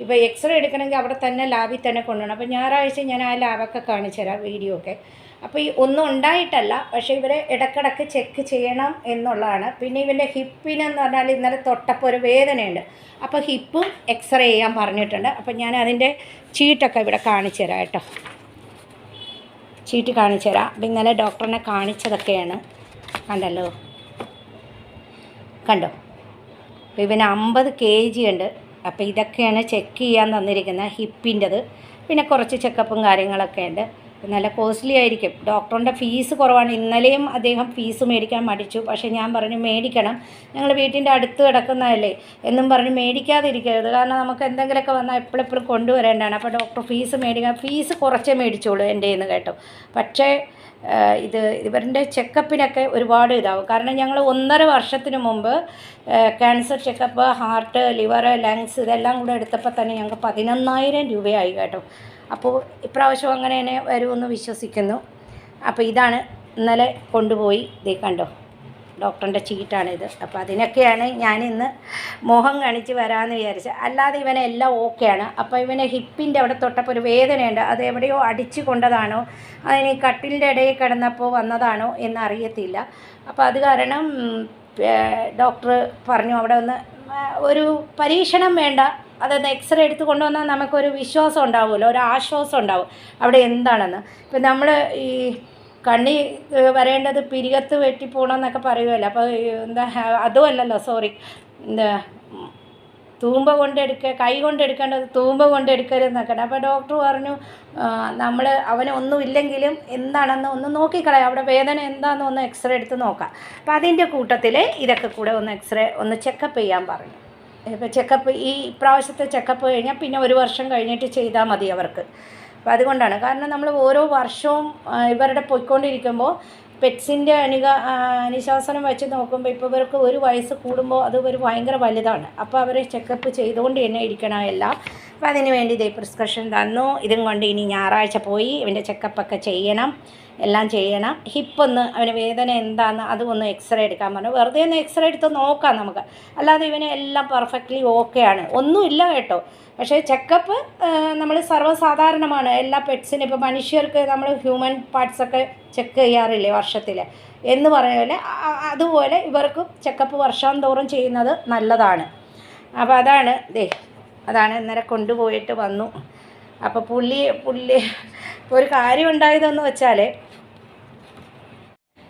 ഇപ്പോൾ എക്സ്റേ എടുക്കണമെങ്കിൽ അവിടെ തന്നെ ലാബിൽ തന്നെ കൊണ്ടുപോകണം. അപ്പോൾ ഞായറാഴ്ച ഞാൻ ആ ലാബൊക്കെ കാണിച്ചു തരാം, വീഡിയോ ഒക്കെ. അപ്പോൾ ഈ ഒന്നും ഉണ്ടായിട്ടല്ല, പക്ഷേ ഇവരെ ഇടയ്ക്കിടയ്ക്ക് ചെക്ക് ചെയ്യണം എന്നുള്ളതാണ്. പിന്നെ ഇവൻ്റെ ഹിപ്പിനെന്ന് പറഞ്ഞാൽ ഇന്നലെ തൊട്ടപ്പോൾ ഒരു വേദനയുണ്ട്. അപ്പോൾ ഹിപ്പും എക്സ്റേ ചെയ്യാൻ പറഞ്ഞിട്ടുണ്ട്. അപ്പോൾ ഞാൻ അതിൻ്റെ ചീട്ടൊക്കെ ഇവിടെ കാണിച്ചു തരാം കേട്ടോ. ചീട്ട് കാണിച്ചു തരാം. അപ്പം ഇന്നലെ ഡോക്ടറിനെ കാണിച്ചതൊക്കെയാണ്. കണ്ടല്ലോ, കണ്ടോ. അപ്പോൾ ഇവന് 50 kg ഉണ്ട്. അപ്പോൾ ഇതൊക്കെയാണ് ചെക്ക് ചെയ്യാൻ തന്നിരിക്കുന്നത്, ഹിപ്പിൻ്റെത്. പിന്നെ കുറച്ച് ചെക്കപ്പും കാര്യങ്ങളൊക്കെ ഉണ്ട്. നല്ല കോസ്റ്റ്ലി ആയിരിക്കും. ഡോക്ടറിൻ്റെ ഫീസ് കുറവാണ്. ഇന്നലെയും അദ്ദേഹം ഫീസ് മേടിക്കാൻ മടിച്ചു. പക്ഷേ ഞാൻ പറഞ്ഞു മേടിക്കണം, ഞങ്ങൾ വീട്ടിൻ്റെ അടുത്ത് കിടക്കുന്നതല്ലേ എന്നും പറഞ്ഞ് മേടിക്കാതിരിക്കരുത്. കാരണം നമുക്ക് എന്തെങ്കിലുമൊക്കെ വന്നാൽ എപ്പോഴെപ്പോഴും കൊണ്ടുവരേണ്ടതാണ്. അപ്പോൾ ഡോക്ടർ ഫീസ് മേടിക്കാൻ, ഫീസ് കുറച്ചേ മേടിച്ചോളൂ എൻ്റെ നിന്ന് കേട്ടോ. പക്ഷേ ഇവരുടെ ചെക്കപ്പിനൊക്കെ ഒരുപാട് ഇതാവും. കാരണം ഞങ്ങൾ 1.5 വർഷത്തിന് മുമ്പ് cancer checkup, heart, liver, lungs ഇതെല്ലാം കൂടെ എടുത്തപ്പോൾ തന്നെ ഞങ്ങൾക്ക് 11,000 രൂപയായി കേട്ടോ. അപ്പോൾ ഇപ്രാവശ്യം അങ്ങനെ തന്നെ വരുമെന്ന് വിശ്വസിക്കുന്നു. അപ്പോൾ ഇതാണ് ഇന്നലെ കൊണ്ടുപോയി, ഇതേ കണ്ടോ, ഡോക്ടറിൻ്റെ ചീട്ടാണിത്. അപ്പോൾ അതിനൊക്കെയാണ് ഞാനിന്ന് മോഹം കാണിച്ച് വരാമെന്ന് വിചാരിച്ചത്. അല്ലാതെ ഇവനെല്ലാം ഓക്കെയാണ്. അപ്പോൾ ഇവനെ ഹിപ്പിൻ്റെ അവിടെ തൊട്ടപ്പോൾ ഒരു വേദനയുണ്ട്. അത് എവിടെയോ അടിച്ചു കൊണ്ടതാണോ, അതിന് കട്ടിലിൻ്റെ ഇടയിൽ കിടന്നപ്പോൾ വന്നതാണോ എന്നറിയത്തില്ല. അപ്പോൾ അത് കാരണം ഡോക്ടർ പറഞ്ഞു അവിടെ ഒന്ന് ഒരു പരീക്ഷണം വേണ്ട, അതൊന്ന് എക്സ്റേ എടുത്ത് കൊണ്ടുവന്നാൽ നമുക്കൊരു വിശ്വാസം ഉണ്ടാവുമല്ലോ, ഒരു ആശ്വാസം ഉണ്ടാവും അവിടെ എന്താണെന്ന്. ഇപ്പം നമ്മൾ ഈ കണ്ണി വരേണ്ടത് പിരികത്ത് വെട്ടിപ്പോകണമെന്നൊക്കെ പറയുമല്ലോ. അപ്പോൾ എന്താ അതുമല്ലല്ലോ, സോറി, എന്താ തൂമ്പ കൊണ്ടെടുക്കുക, കൈ കൊണ്ടെടുക്കേണ്ടത് തൂമ്പ കൊണ്ടെടുക്കരുതെന്നൊക്കെ. അപ്പോൾ ഡോക്ടർ പറഞ്ഞു നമ്മൾ അവനൊന്നുമില്ലെങ്കിലും എന്താണെന്ന് ഒന്ന് നോക്കിക്കളയാം, അവിടെ വേദന എന്താണെന്ന് ഒന്ന് എക്സ്റേ എടുത്ത് നോക്കാം. അപ്പോൾ അതിൻ്റെ കൂട്ടത്തിൽ ഇതൊക്കെ കൂടെ ഒന്ന് എക്സ്റേ ഒന്ന് ചെക്കപ്പ് ചെയ്യാൻ പറഞ്ഞു. ഇപ്പോൾ ചെക്കപ്പ് ഈ പ്രാവശ്യത്തെ ചെക്കപ്പ് കഴിഞ്ഞാൽ പിന്നെ 1 വർഷം കഴിഞ്ഞിട്ട് ചെയ്താൽ മതി അവർക്ക്. അപ്പോൾ അതുകൊണ്ടാണ്, കാരണം നമ്മൾ ഓരോ വർഷവും ഇവരുടെ പോയിക്കൊണ്ടിരിക്കുമ്പോൾ പെറ്റ്സിൻ്റെ അനുശാസനം വെച്ച് നോക്കുമ്പോൾ ഇപ്പോൾ ഇവർക്ക് 1 വയസ്സ് കൂടുമ്പോൾ അത് ഒരു ഭയങ്കര വലുതാണ്. അപ്പോൾ അവരെ ചെക്കപ്പ് ചെയ്തുകൊണ്ട് തന്നെ ഇരിക്കണം എല്ലാം. അപ്പോൾ അതിന് വേണ്ടി ഇതേ പ്രിസ്ക്രിപ്ഷൻ തന്നു. ഇതും കൊണ്ട് ഇനി ഞായറാഴ്ച പോയി ഇവൻ്റെ ചെക്കപ്പൊക്കെ ചെയ്യണം, എല്ലാം ചെയ്യണം. ഹിപ്പൊന്ന് അവന് വേദന എന്താണെന്ന് അതും ഒന്ന് എക്സ്റേ എടുക്കാൻ പറഞ്ഞു. വെറുതെ ഒന്ന് എക്സ്റേ എടുത്ത് നോക്കാം നമുക്ക്, അല്ലാതെ ഇവന് എല്ലാം പെർഫെക്റ്റ്ലി ഓക്കെയാണ്, ഒന്നുമില്ല കേട്ടോ. പക്ഷേ ചെക്കപ്പ് നമ്മൾ സർവ്വസാധാരണമാണ് എല്ലാ പെറ്റ്സിനും. ഇപ്പോൾ മനുഷ്യർക്ക് നമ്മൾ ഹ്യൂമൻ പാർട്സൊക്കെ ചെക്ക് ചെയ്യാറില്ലേ വർഷത്തിൽ എന്ന് പറഞ്ഞ പോലെ, അതുപോലെ ഇവർക്കും ചെക്കപ്പ് വർഷാന്തോറും ചെയ്യുന്നത് നല്ലതാണ്. അപ്പോൾ അതാണ് ഇന്നലെ കൊണ്ടുപോയിട്ട് വന്നു. അപ്പോൾ പുള്ളി ഇപ്പോൾ ഒരു കാര്യം ഉണ്ടായതെന്ന് വെച്ചാൽ,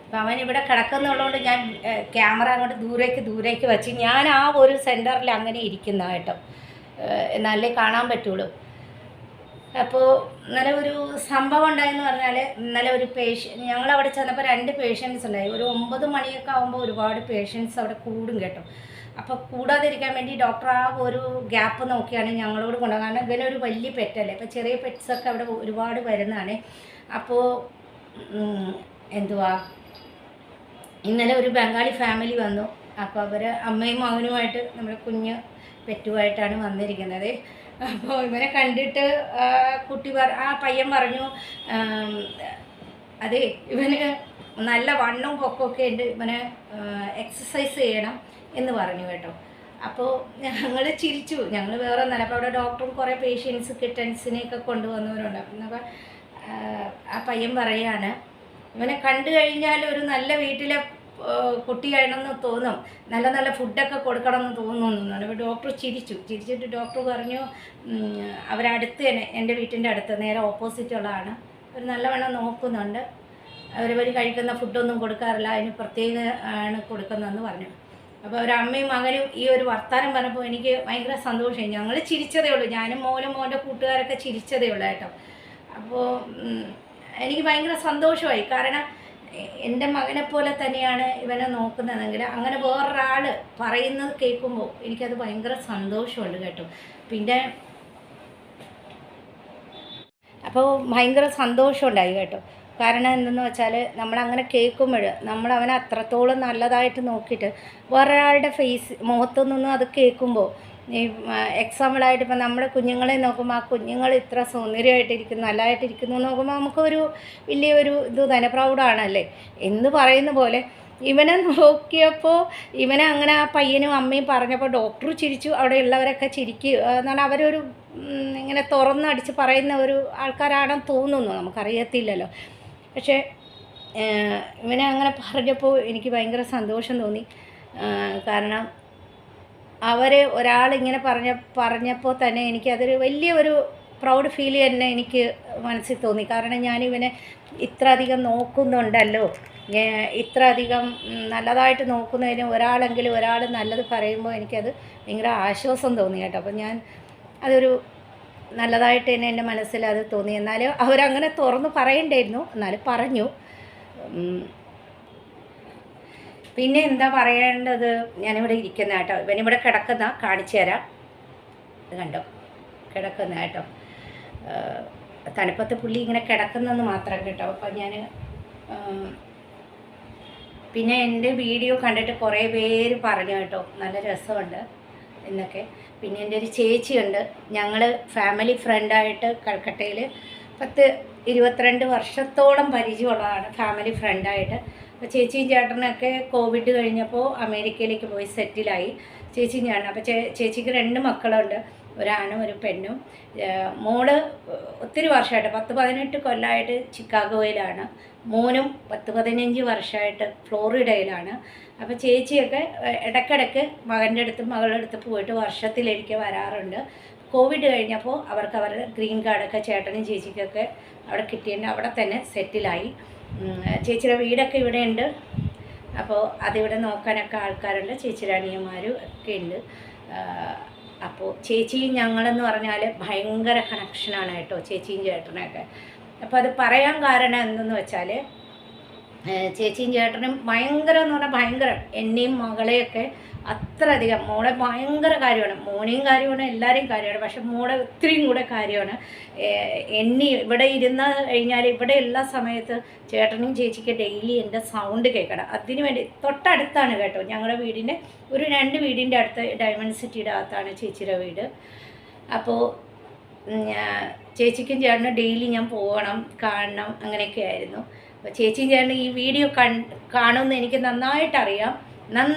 അപ്പോൾ അവൻ ഇവിടെ കിടക്കുന്നുള്ളതുകൊണ്ട് ഞാൻ ക്യാമറ അങ്ങോട്ട് ദൂരേക്ക് വെച്ച് ഞാൻ ആ ഒരു സെൻറ്ററിൽ അങ്ങനെ ഇരിക്കുന്ന കേട്ടോ, എന്നാലേ കാണാൻ പറ്റുള്ളൂ. അപ്പോൾ ഇന്നലെ ഒരു സംഭവം ഉണ്ടായെന്ന് പറഞ്ഞാൽ, ഇന്നലെ ഒരു ഞങ്ങളവിടെ ചെന്നപ്പോൾ 2 പേഷ്യൻസ് ഉണ്ടായി. ഒരു 9 മണിയൊക്കെ ആകുമ്പോൾ ഒരുപാട് പേഷ്യൻസ് അവിടെ കൂടും കേട്ടോ. അപ്പോൾ കൂടാതിരിക്കാൻ വേണ്ടി ഡോക്ടർ ആ ഒരു ഗ്യാപ്പ് നോക്കിയാണ് ഞങ്ങളോട് കൊണ്ടുപോകുന്നത്. കാരണം ഇവനൊരു വലിയ പെറ്റല്ലേ, അപ്പോൾ ചെറിയ പെറ്റ്സൊക്കെ അവിടെ ഒരുപാട് വരുന്നതാണ്. അപ്പോൾ ഇന്നലെ ഒരു ബംഗാളി ഫാമിലി വന്നു. അപ്പോൾ അവർ അമ്മയും മകനുമായിട്ട് നമ്മുടെ കുഞ്ഞ് പെറ്റുമായിട്ടാണ് വന്നിരിക്കുന്നത്. അപ്പോൾ ഇവനെ കണ്ടിട്ട് ആ പയ്യൻ പറഞ്ഞു, അതെ ഇവന് നല്ല വണ്ണവും പൊക്കമൊക്കെ ഉണ്ട്, ഇവന് എക്സസൈസ് ചെയ്യണം എന്ന് പറഞ്ഞു കേട്ടോ. അപ്പോൾ ഞങ്ങൾ ചിരിച്ചു. ഞങ്ങൾ വേറെ ഒന്നല്ല, അപ്പോൾ അവിടെ ഡോക്ടറും കുറേ പേഷ്യൻസ് കിട്ടൻസിനെയൊക്കെ കൊണ്ടുവന്നവരുണ്ട്. അപ്പോൾ ആ പയ്യൻ പറയുകയാണ്, ഇവനെ കണ്ടു കഴിഞ്ഞാൽ ഒരു നല്ല വീട്ടിലെ കുട്ടിയാണെന്ന് തോന്നും, നല്ല ഫുഡൊക്കെ കൊടുക്കണമെന്ന് തോന്നുന്നു. അപ്പോൾ ഡോക്ടർ ചിരിച്ചിട്ട് ഡോക്ടർ പറഞ്ഞു, അവരടുത്ത് തന്നെ എൻ്റെ വീട്ടിൻ്റെ അടുത്ത് നേരെ ഓപ്പോസിറ്റുള്ളതാണ്, ഒരു നല്ലവണ്ണം നോക്കുന്നുണ്ട്, അവർ കഴിക്കുന്ന ഫുഡൊന്നും കൊടുക്കാറില്ല, അതിന് പ്രത്യേക ആണ് കൊടുക്കുന്നതെന്ന് പറഞ്ഞു. അപ്പോൾ ഒരു അമ്മയും മകനും ഈ ഒരു വർത്താനം പറഞ്ഞപ്പോൾ എനിക്ക് ഭയങ്കര സന്തോഷമായി. ഞങ്ങൾ ചിരിച്ചതേ ഉള്ളൂ, ഞാനും മോൻ്റെ കൂട്ടുകാരൊക്കെ ചിരിച്ചതേ ഉള്ളൂ കേട്ടോ. അപ്പോൾ എനിക്ക് ഭയങ്കര സന്തോഷമായി. കാരണം എൻ്റെ മകനെ പോലെ തന്നെയാണ് ഇവനെ നോക്കുന്നതെങ്കിൽ അങ്ങനെ വേറൊരാൾ പറയുന്നത് കേൾക്കുമ്പോൾ എനിക്കത് ഭയങ്കര സന്തോഷമുണ്ട് കേട്ടോ. പിന്നെ അപ്പോൾ ഭയങ്കര സന്തോഷമുണ്ടായി കേട്ടോ. കാരണം എന്തെന്ന് വെച്ചാൽ നമ്മളങ്ങനെ കേൾക്കുമ്പോൾ അവനെ അത്രത്തോളം നല്ലതായിട്ട് നോക്കിയിട്ട് വേറൊരാളുടെ മുഖത്തു നിന്നും അത് കേൾക്കുമ്പോൾ, ഈ എക്സാമ്പിളായിട്ട് ഇപ്പം നമ്മുടെ കുഞ്ഞുങ്ങളെ നോക്കുമ്പോൾ ആ കുഞ്ഞുങ്ങൾ ഇത്ര സൗന്ദര്യമായിട്ടിരിക്കുന്നു, നല്ലതായിട്ടിരിക്കുന്നു നോക്കുമ്പോൾ നമുക്കൊരു വലിയൊരു ഇത് തന്നെ പ്രൗഡാണല്ലേ എന്ന് പറയുന്ന പോലെ ഇവനെ നോക്കിയപ്പോൾ ഇവനെ അങ്ങനെ ആ പയ്യനും അമ്മയും പറഞ്ഞപ്പോൾ ഡോക്ടർ ചിരിച്ചു, അവിടെ ഉള്ളവരൊക്കെ ചിരിക്കുക എന്നാണ്. അവരൊരു ഇങ്ങനെ തുറന്നടിച്ച് പറയുന്ന ഒരു ആൾക്കാരാണെന്ന് തോന്നുന്നു, നമുക്കറിയത്തില്ലല്ലോ. പക്ഷേ ഇവനെ അങ്ങനെ പറഞ്ഞപ്പോൾ എനിക്ക് ഭയങ്കര സന്തോഷം തോന്നി. കാരണം ഒരാളിങ്ങനെ പറഞ്ഞപ്പോൾ തന്നെ എനിക്കതൊരു വലിയൊരു പ്രൗഡ് ഫീൽ തന്നെ എനിക്ക് മനസ്സിൽ തോന്നി. കാരണം ഞാനിവനെ ഇത്ര അധികം നോക്കുന്നുണ്ടല്ലോ, ഇത്ര അധികം നല്ലതായിട്ട് നോക്കുന്നതിന് ഒരാൾ നല്ലത് പറയുമ്പോൾ എനിക്കത് ഭയങ്കര ആശ്വാസം തോന്നി കേട്ടോ. അപ്പോൾ ഞാൻ അതൊരു നല്ലതായിട്ട് തന്നെ എൻ്റെ മനസ്സിൽ അത് തോന്നി. എന്നാലും അവരങ്ങനെ തുറന്ന് പറയണ്ടായിരുന്നു, എന്നാലും പറഞ്ഞു. പിന്നെ എന്താ പറയേണ്ടത്, ഞാനിവിടെ ഇരിക്കുന്ന കേട്ടോ, ഇവനിവിടെ കിടക്കുന്ന കാണിച്ചു തരാം. ഇത് കണ്ടോ, കിടക്കുന്ന കേട്ടോ, തണുപ്പത്ത് പുള്ളി ഇങ്ങനെ കിടക്കുന്നെന്ന് മാത്രം കേട്ടോ. അപ്പം ഞാൻ പിന്നെ എൻ്റെ വീഡിയോ കണ്ടിട്ട് കുറേ പേര് പറഞ്ഞു കേട്ടോ, നല്ല രസമുണ്ട് എന്നൊക്കെ. പിന്നെ എൻ്റെ ഒരു ചേച്ചിയുണ്ട്, ഞങ്ങൾ ഫാമിലി ഫ്രണ്ടായിട്ട് കൽക്കട്ടയിൽ 22 വർഷത്തോളം പരിചയമുള്ളതാണ്, ഫാമിലി ഫ്രണ്ടായിട്ട്. അപ്പോൾ ചേച്ചിയും ചേട്ടനൊക്കെ കോവിഡ് കഴിഞ്ഞപ്പോൾ അമേരിക്കയിലേക്ക് പോയി സെറ്റിലായി, ചേച്ചിയും ചേട്ടൻ. അപ്പോൾ ചേച്ചിക്ക് 2 മക്കളുണ്ട്, ഒരാണും ഒരു പെണ്ണും. മോള് ഒത്തിരി വർഷമായിട്ട് 10-18 കൊല്ലമായിട്ട് ചിക്കാഗോയിലാണ്, മോനും 10-15 വർഷമായിട്ട് ഫ്ലോറിഡയിലാണ്. അപ്പോൾ ചേച്ചിയൊക്കെ ഇടയ്ക്കിടയ്ക്ക് മകൻ്റെ അടുത്തും മകളുടെ അടുത്ത് പോയിട്ട് വർഷത്തിലൊരിക്കൽ വരാറുണ്ട്. കോവിഡ് കഴിഞ്ഞപ്പോൾ അവർക്ക് അവരുടെ ഗ്രീൻ കാർഡൊക്കെ ചേട്ടനും ചേച്ചിക്കൊക്കെ അവിടെ കിട്ടിയതിൻ്റെ അവിടെ തന്നെ സെറ്റിലായി. ചേച്ചിയുടെ വീടൊക്കെ ഇവിടെ ഉണ്ട്, അപ്പോൾ അതിവിടെ നോക്കാനൊക്കെ ആൾക്കാരുണ്ട്, ചേച്ചിയുടെ അനിയന്മാരും ഒക്കെ ഉണ്ട്. അപ്പോൾ ചേച്ചിയും ഞങ്ങളെന്ന് പറഞ്ഞാൽ ഭയങ്കര കണക്ഷനാണ് കേട്ടോ, ചേച്ചിയും ചേട്ടനൊക്കെ. അപ്പോൾ അത് പറയാൻ കാരണം എന്തെന്ന് വെച്ചാൽ, ചേച്ചിയും ചേട്ടനും ഭയങ്കരം എന്ന് പറഞ്ഞാൽ ഭയങ്കരം, എന്നെയും മകളെയൊക്കെ അത്രയധികം. മോളെ ഭയങ്കര കാര്യമാണ്, മോനെയും കാര്യമാണ്, എല്ലാവരെയും കാര്യമാണ്. പക്ഷെ മോളെ ഒത്തിരിയും കൂടെ കാര്യമാണ്. ഇവിടെ ഇരുന്ന് കഴിഞ്ഞാൽ ഇവിടെയുള്ള സമയത്ത് ചേട്ടനും ചേച്ചിക്ക് ഡെയിലി എൻ്റെ സൗണ്ട് കേൾക്കണം. അതിന് വേണ്ടി തൊട്ടടുത്താണ് കേട്ടോ ഞങ്ങളുടെ വീടിൻ്റെ, ഒരു 2 വീടിൻ്റെ അടുത്ത് ഡയമണ്ട് സിറ്റിയുടെ അകത്താണ് ചേച്ചിയുടെ വീട്. അപ്പോൾ ചേച്ചിക്കും ചേട്ടനും ഡെയിലി ഞാൻ പോകണം, കാണണം, അങ്ങനെയൊക്കെ ആയിരുന്നു. അപ്പോൾ ചേച്ചിയും ചേട്ടനും ഈ വീഡിയോ കാണുമെന്ന് എനിക്ക് നന്നായിട്ടറിയാം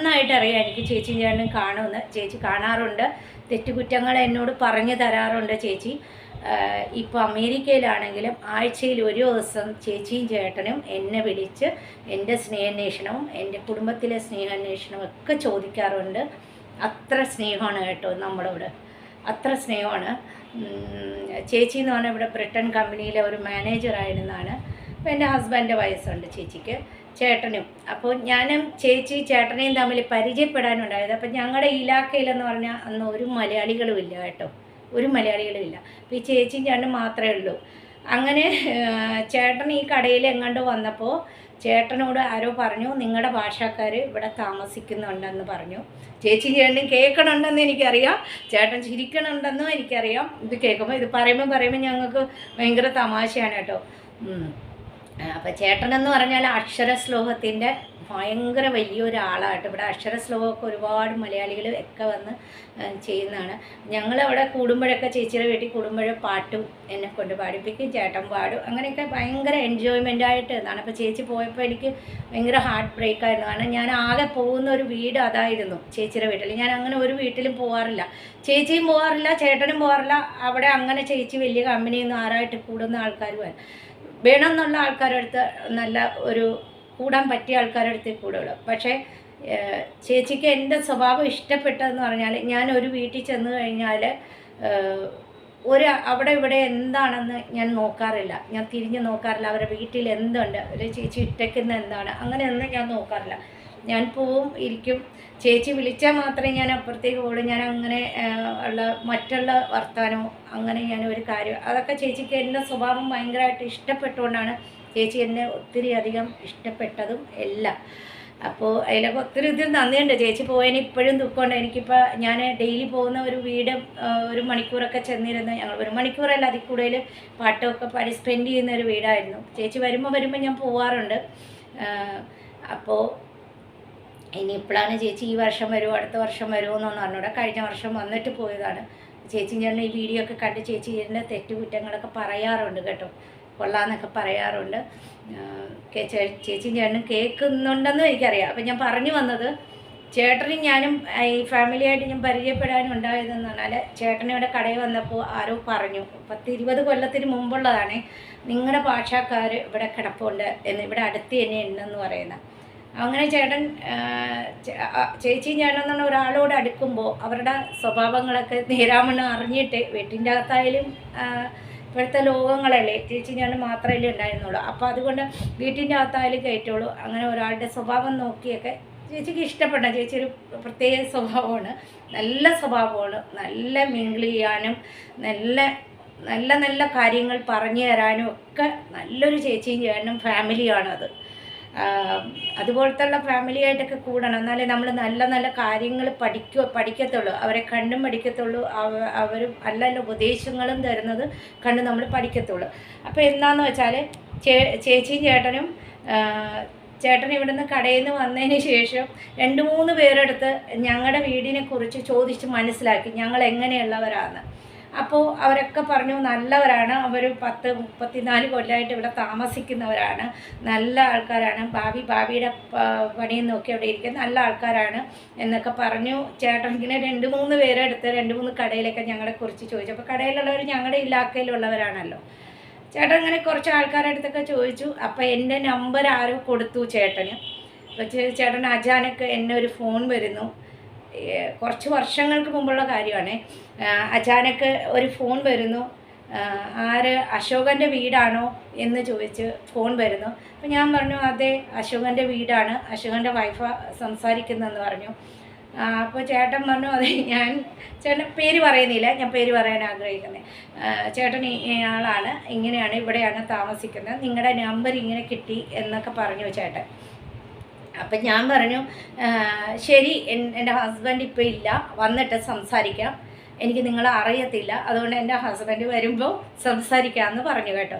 എനിക്ക് ചേച്ചിയും ചേട്ടനും കാണുമെന്ന്. ചേച്ചി കാണാറുണ്ട്, തെറ്റുകുറ്റങ്ങൾ എന്നോട് പറഞ്ഞു തരാറുണ്ട് ചേച്ചി. ഇപ്പോൾ അമേരിക്കയിലാണെങ്കിലും ആഴ്ചയിൽ ഒരു ദിവസം ചേച്ചിയും ചേട്ടനും എന്നെ വിളിച്ച് എൻ്റെ സ്നേഹാന്വേഷണവും എൻ്റെ കുടുംബത്തിലെ സ്നേഹാന്വേഷണവും ഒക്കെ ചോദിക്കാറുണ്ട്. അത്ര സ്നേഹമാണ് കേട്ടോ നമ്മളോട്, അത്ര സ്നേഹമാണ്. ചേച്ചി എന്ന് പറഞ്ഞാൽ ഇവിടെ ബ്രിട്ടൻ കമ്പനിയിലെ ഒരു മാനേജറായിരുന്നാണ്. അപ്പോൾ എൻ്റെ ഹസ്ബൻഡിൻ്റെ വയസ്സുണ്ട് ചേച്ചിക്ക്, ചേട്ടനും. അപ്പോൾ ഞാനും ചേട്ടനെയും തമ്മിൽ പരിചയപ്പെടാനുണ്ടായത്. അപ്പോൾ ഞങ്ങളുടെ ഇലാക്കയിലെന്ന് പറഞ്ഞാൽ അന്ന് ഒരു മലയാളികളും ഇല്ല കേട്ടോ, ഒരു മലയാളികളും ഇല്ല. അപ്പോൾ ഈ ചേച്ചിയും ചേട്ടനും മാത്രമേ ഉള്ളൂ. അങ്ങനെ ചേട്ടൻ ഈ കടയിൽ എങ്ങാണ്ട് വന്നപ്പോൾ ചേട്ടനോട് ആരോ പറഞ്ഞു, നിങ്ങളുടെ ഭാഷക്കാർ ഇവിടെ താമസിക്കുന്നുണ്ടെന്ന് പറഞ്ഞു. ചേച്ചിയും ചേട്ടനും കേൾക്കണുണ്ടെന്ന് എനിക്കറിയാം, ചേട്ടൻ ചിരിക്കണുണ്ടെന്നും എനിക്കറിയാം. ഇത് കേൾക്കുമ്പോൾ, ഇത് പറയുമ്പോൾ ഞങ്ങൾക്ക് ഭയങ്കര തമാശയാണ് കേട്ടോ. അപ്പോൾ ചേട്ടനെന്ന് പറഞ്ഞാൽ അക്ഷരശ്ലോകത്തിൻ്റെ ഭയങ്കര വലിയൊരാളായിട്ട് ഇവിടെ അക്ഷരശ്ലോകമൊക്കെ ഒരുപാട് മലയാളികൾ ഒക്കെ വന്ന് ചെയ്യുന്നതാണ്. ഞങ്ങളവിടെ കൂടുമ്പോഴൊക്കെ ചേച്ചിയുടെ വീട്ടിൽ കൂടുമ്പോഴേ പാട്ടും എന്നെ കൊണ്ട് പാടിപ്പിക്കും, ചേട്ടൻ പാടും, അങ്ങനെയൊക്കെ ഭയങ്കര എൻജോയ്മെൻ്റായിട്ട് എന്നാണ്. അപ്പോൾ ചേച്ചി പോയപ്പോൾ എനിക്ക് ഭയങ്കര ഹാർട്ട് ബ്രേക്കായിരുന്നു. കാരണം ഞാൻ ആകെ പോകുന്ന ഒരു വീട് അതായിരുന്നു, ചേച്ചിയുടെ വീട്ടിൽ. ഞാൻ അങ്ങനെ ഒരു വീട്ടിലും പോകാറില്ല, ചേച്ചിയും പോകാറില്ല, ചേട്ടനും പോകാറില്ല. അവിടെ അങ്ങനെ ചേച്ചി വലിയ കമ്പനിയൊന്നും ആരായിട്ട് കൂടുന്ന ആൾക്കാരും വേണമെന്നുള്ള ആൾക്കാരുടെ അടുത്ത്, നല്ല ഒരു കൂടാൻ പറ്റിയ ആൾക്കാരുടെ അടുത്തേ കൂടുള്ളൂ. പക്ഷേ ചേച്ചിക്ക് എൻ്റെ സ്വഭാവം ഇഷ്ടപ്പെട്ടതെന്ന് പറഞ്ഞാൽ, ഞാൻ ഒരു വീട്ടിൽ ചെന്ന് കഴിഞ്ഞാൽ അവിടെ ഇവിടെ എന്താണെന്ന് ഞാൻ നോക്കാറില്ല, ഞാൻ തിരിഞ്ഞ് നോക്കാറില്ല. അവരുടെ വീട്ടിൽ എന്തുണ്ട്, ഒരു ചേച്ചി ഇട്ടയ്ക്കുന്ന എന്താണ്, അങ്ങനെയൊന്നും ഞാൻ നോക്കാറില്ല. ഞാൻ പോവും, ഇരിക്കും. ചേച്ചി വിളിച്ചാൽ മാത്രമേ ഞാൻ അപ്പുറത്തേക്ക് പോകുള്ളൂ. ഞാൻ അങ്ങനെ ഉള്ള മറ്റുള്ള വർത്തമാനമോ അങ്ങനെ ഞാൻ ഒരു കാര്യം, അതൊക്കെ ചേച്ചിക്ക് എൻ്റെ സ്വഭാവം ഭയങ്കരമായിട്ട് ഇഷ്ടപ്പെട്ടുകൊണ്ടാണ് ചേച്ചി എന്നെ ഒത്തിരി അധികം ഇഷ്ടപ്പെട്ടതും എല്ലാം. അപ്പോൾ അതിലൊക്കെ ഒത്തിരി നന്ദിയുണ്ട്. ചേച്ചി പോയതിന് ഇപ്പോഴും ദുഃഖമുണ്ട്. എനിക്കിപ്പോൾ ഞാൻ ഡെയിലി പോകുന്ന ഒരു വീട് ഒരു മണിക്കൂറൊക്കെ ചെന്നിരുന്ന്, ഞങ്ങൾ ഒരു മണിക്കൂറല്ല അതിൽ കൂടുതൽ പാട്ടൊക്കെ പാടി സ്പെൻഡ് ചെയ്യുന്ന ഒരു വീടായിരുന്നു. ചേച്ചി വരുമ്പോൾ ഞാൻ പോവാറുണ്ട്. അപ്പോൾ ഇനി ഇപ്പോഴാണ് ചേച്ചി ഈ വർഷം വരുമോ അടുത്ത വർഷം വരുമോ എന്നൊന്നും അറിഞ്ഞൂടാ. കഴിഞ്ഞ വർഷം വന്നിട്ട് പോയതാണ്. ചേച്ചി ഞാൻ ഈ വീഡിയോ ഒക്കെ കണ്ട് ചേച്ചി എൻ്റെ തെറ്റുകുറ്റങ്ങളൊക്കെ പറയാറുണ്ട് കേട്ടോ, കൊള്ളാമെന്നൊക്കെ പറയാറുണ്ട്. ചേച്ചിയും ചേട്ടനും കേൾക്കുന്നുണ്ടെന്നും എനിക്കറിയാം. അപ്പം ഞാൻ പറഞ്ഞു വന്നത്, ചേട്ടനും ഞാനും ഈ ഫാമിലിയായിട്ട് ഞാൻ പരിചയപ്പെടാനും ഉണ്ടായതെന്ന് പറഞ്ഞാൽ, ചേട്ടനിവിടെ കടയിൽ വന്നപ്പോൾ ആരോ പറഞ്ഞു, 10-20 കൊല്ലത്തിന് മുമ്പുള്ളതാണ്, നിങ്ങളുടെ ഭാഷക്കാർ ഇവിടെ കിടപ്പുണ്ട് എന്ന്, ഇവിടെ അടുത്ത് തന്നെ ഉണ്ടെന്ന് പറയുന്നത്. അങ്ങനെ ചേട്ടൻ ചേച്ചിയും ചേട്ടൻ എന്ന് പറഞ്ഞ ഒരാളോട് അടുക്കുമ്പോൾ അവരുടെ സ്വഭാവങ്ങളൊക്കെ നേരാമണ്ണം അറിഞ്ഞിട്ട്, വീട്ടിൻ്റെ അകത്തായാലും ഇപ്പോഴത്തെ ലോകങ്ങളല്ലേ, ചേച്ചി ഞാൻ മാത്രമല്ലേ ഉണ്ടായിരുന്നുള്ളൂ. അപ്പോൾ അതുകൊണ്ട് വീട്ടിൻ്റെ അകത്തായാലും കയറ്റുള്ളൂ. അങ്ങനെ ഒരാളുടെ സ്വഭാവം നോക്കിയൊക്കെ ചേച്ചിക്ക് ഇഷ്ടപ്പെട്ട, ചേച്ചി ഒരു പ്രത്യേക സ്വഭാവമാണ്, നല്ല സ്വഭാവമാണ്, നല്ല മിങ്കിൾ ചെയ്യാനും നല്ല നല്ല കാര്യങ്ങൾ പറഞ്ഞു തരാനും ഒക്കെ നല്ലൊരു ചേച്ചിയും ചേട്ടനും ഫാമിലിയാണത്. അതുപോലത്തുള്ള ഫാമിലിയായിട്ടൊക്കെ കൂടണം, എന്നാലേ നമ്മൾ നല്ല നല്ല കാര്യങ്ങൾ പഠിക്കത്തുള്ളൂ, അവരെ കണ്ടും പഠിക്കത്തുള്ളൂ. അവർ നല്ല നല്ല ഉപദേശങ്ങളും തരുന്നത് കണ്ട് നമ്മൾ പഠിക്കത്തുള്ളൂ. അപ്പോൾ എന്താണെന്ന് വെച്ചാൽ ചേച്ചിയും ചേട്ടൻ ഇവിടുന്ന് കടയിൽ നിന്ന് വന്നതിന് ശേഷം 2-3 പേരെടുത്ത് ഞങ്ങളുടെ വീടിനെ കുറിച്ച് ചോദിച്ച് മനസ്സിലാക്കി, ഞങ്ങൾ എങ്ങനെയുള്ളവരാണ്. അപ്പോൾ അവരൊക്കെ പറഞ്ഞു നല്ലവരാണ്, അവർ 10-34 കൊല്ലമായിട്ട് ഇവിടെ താമസിക്കുന്നവരാണ്, നല്ല ആൾക്കാരാണ്, ഭാവിയുടെ പണിയും നോക്കി അവിടെ ഇരിക്കുന്ന നല്ല ആൾക്കാരാണ് എന്നൊക്കെ പറഞ്ഞു. ചേട്ടൻ ഇങ്ങനെ 2-3 പേരെടുത്ത് 2-3 കടയിലൊക്കെ ഞങ്ങളെക്കുറിച്ച് ചോദിച്ചു. അപ്പോൾ കടയിലുള്ളവർ ഞങ്ങളുടെ ഇലാക്കയിലുള്ളവരാണല്ലോ. ചേട്ടൻ ഇങ്ങനെ കുറച്ച് ആൾക്കാരുടെ അടുത്തൊക്കെ ചോദിച്ചു. അപ്പോൾ എൻ്റെ നമ്പർ ആരോ കൊടുത്തു ചേട്ടന്. അപ്പോൾ ചേട്ടൻ അജാനക്ക് എന്നെ ഒരു ഫോൺ വരുന്നു, കുറച്ച് വർഷങ്ങൾക്ക് മുമ്പുള്ള കാര്യമാണ്. അച്ചാനക്ക് ഒരു ഫോൺ വരുന്നു, ആര് അശോകൻ്റെ വീടാണോ എന്ന് ചോദിച്ച് ഫോൺ വരുന്നു. അപ്പോൾ ഞാൻ പറഞ്ഞു അതെ അശോകൻ്റെ വീടാണ്, അശോകൻ്റെ വൈഫ് സംസാരിക്കുന്നതെന്ന് പറഞ്ഞു. അപ്പോൾ ചേട്ടൻ പറഞ്ഞു അതെ, ചേട്ടൻ പേര് പറയുന്നില്ല, ഞാൻ പേര് പറയാൻ ആഗ്രഹിക്കുന്നത്, ചേട്ടൻ ആളാണ്, ഇങ്ങനെയാണ്, ഇവിടെയാണ് താമസിക്കുന്നത്, നിങ്ങളുടെ നമ്പർ ഇങ്ങനെ കിട്ടി എന്നൊക്കെ പറഞ്ഞു ചേട്ടൻ. അപ്പം ഞാൻ പറഞ്ഞു ശരി, എൻ്റെ ഹസ്ബൻഡ് ഇപ്പോൾ ഇല്ല, വന്നിട്ട് സംസാരിക്കാം, എനിക്ക് നിങ്ങളെ അറിയത്തില്ല, അതുകൊണ്ട് എൻ്റെ ഹസ്ബൻഡ് വരുമ്പോൾ സംസാരിക്കാമെന്ന് പറഞ്ഞു കേട്ടോ.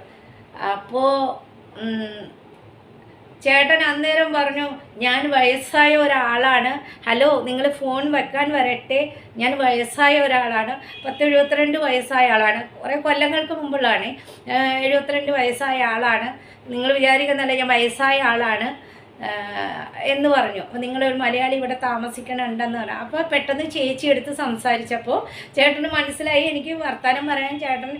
അപ്പോൾ ചേട്ടൻ അന്നേരം പറഞ്ഞു, ഞാൻ വയസ്സായ ഒരാളാണ്, ഹലോ നിങ്ങൾ ഫോൺ വെക്കാൻ വരട്ടെ, ഞാൻ വയസ്സായ ഒരാളാണ്, 72 വയസ്സായ ആളാണ്, കുറേ കൊല്ലങ്ങൾക്ക് മുമ്പുള്ളതാണ്, 72 വയസ്സായ ആളാണ്, നിങ്ങൾ വിചാരിക്കുന്നല്ല ഞാൻ വയസ്സായ ആളാണ് എന്ന് പറഞ്ഞു. അപ്പോൾ നിങ്ങളൊരു മലയാളി ഇവിടെ താമസിക്കണുണ്ടെന്ന് പറഞ്ഞു. അപ്പോൾ പെട്ടെന്ന് ചേച്ചി എടുത്ത് സംസാരിച്ചപ്പോൾ ചേട്ടന് മനസ്സിലായി എനിക്ക് വർത്തമാനം പറയാൻ ചേട്ടൻ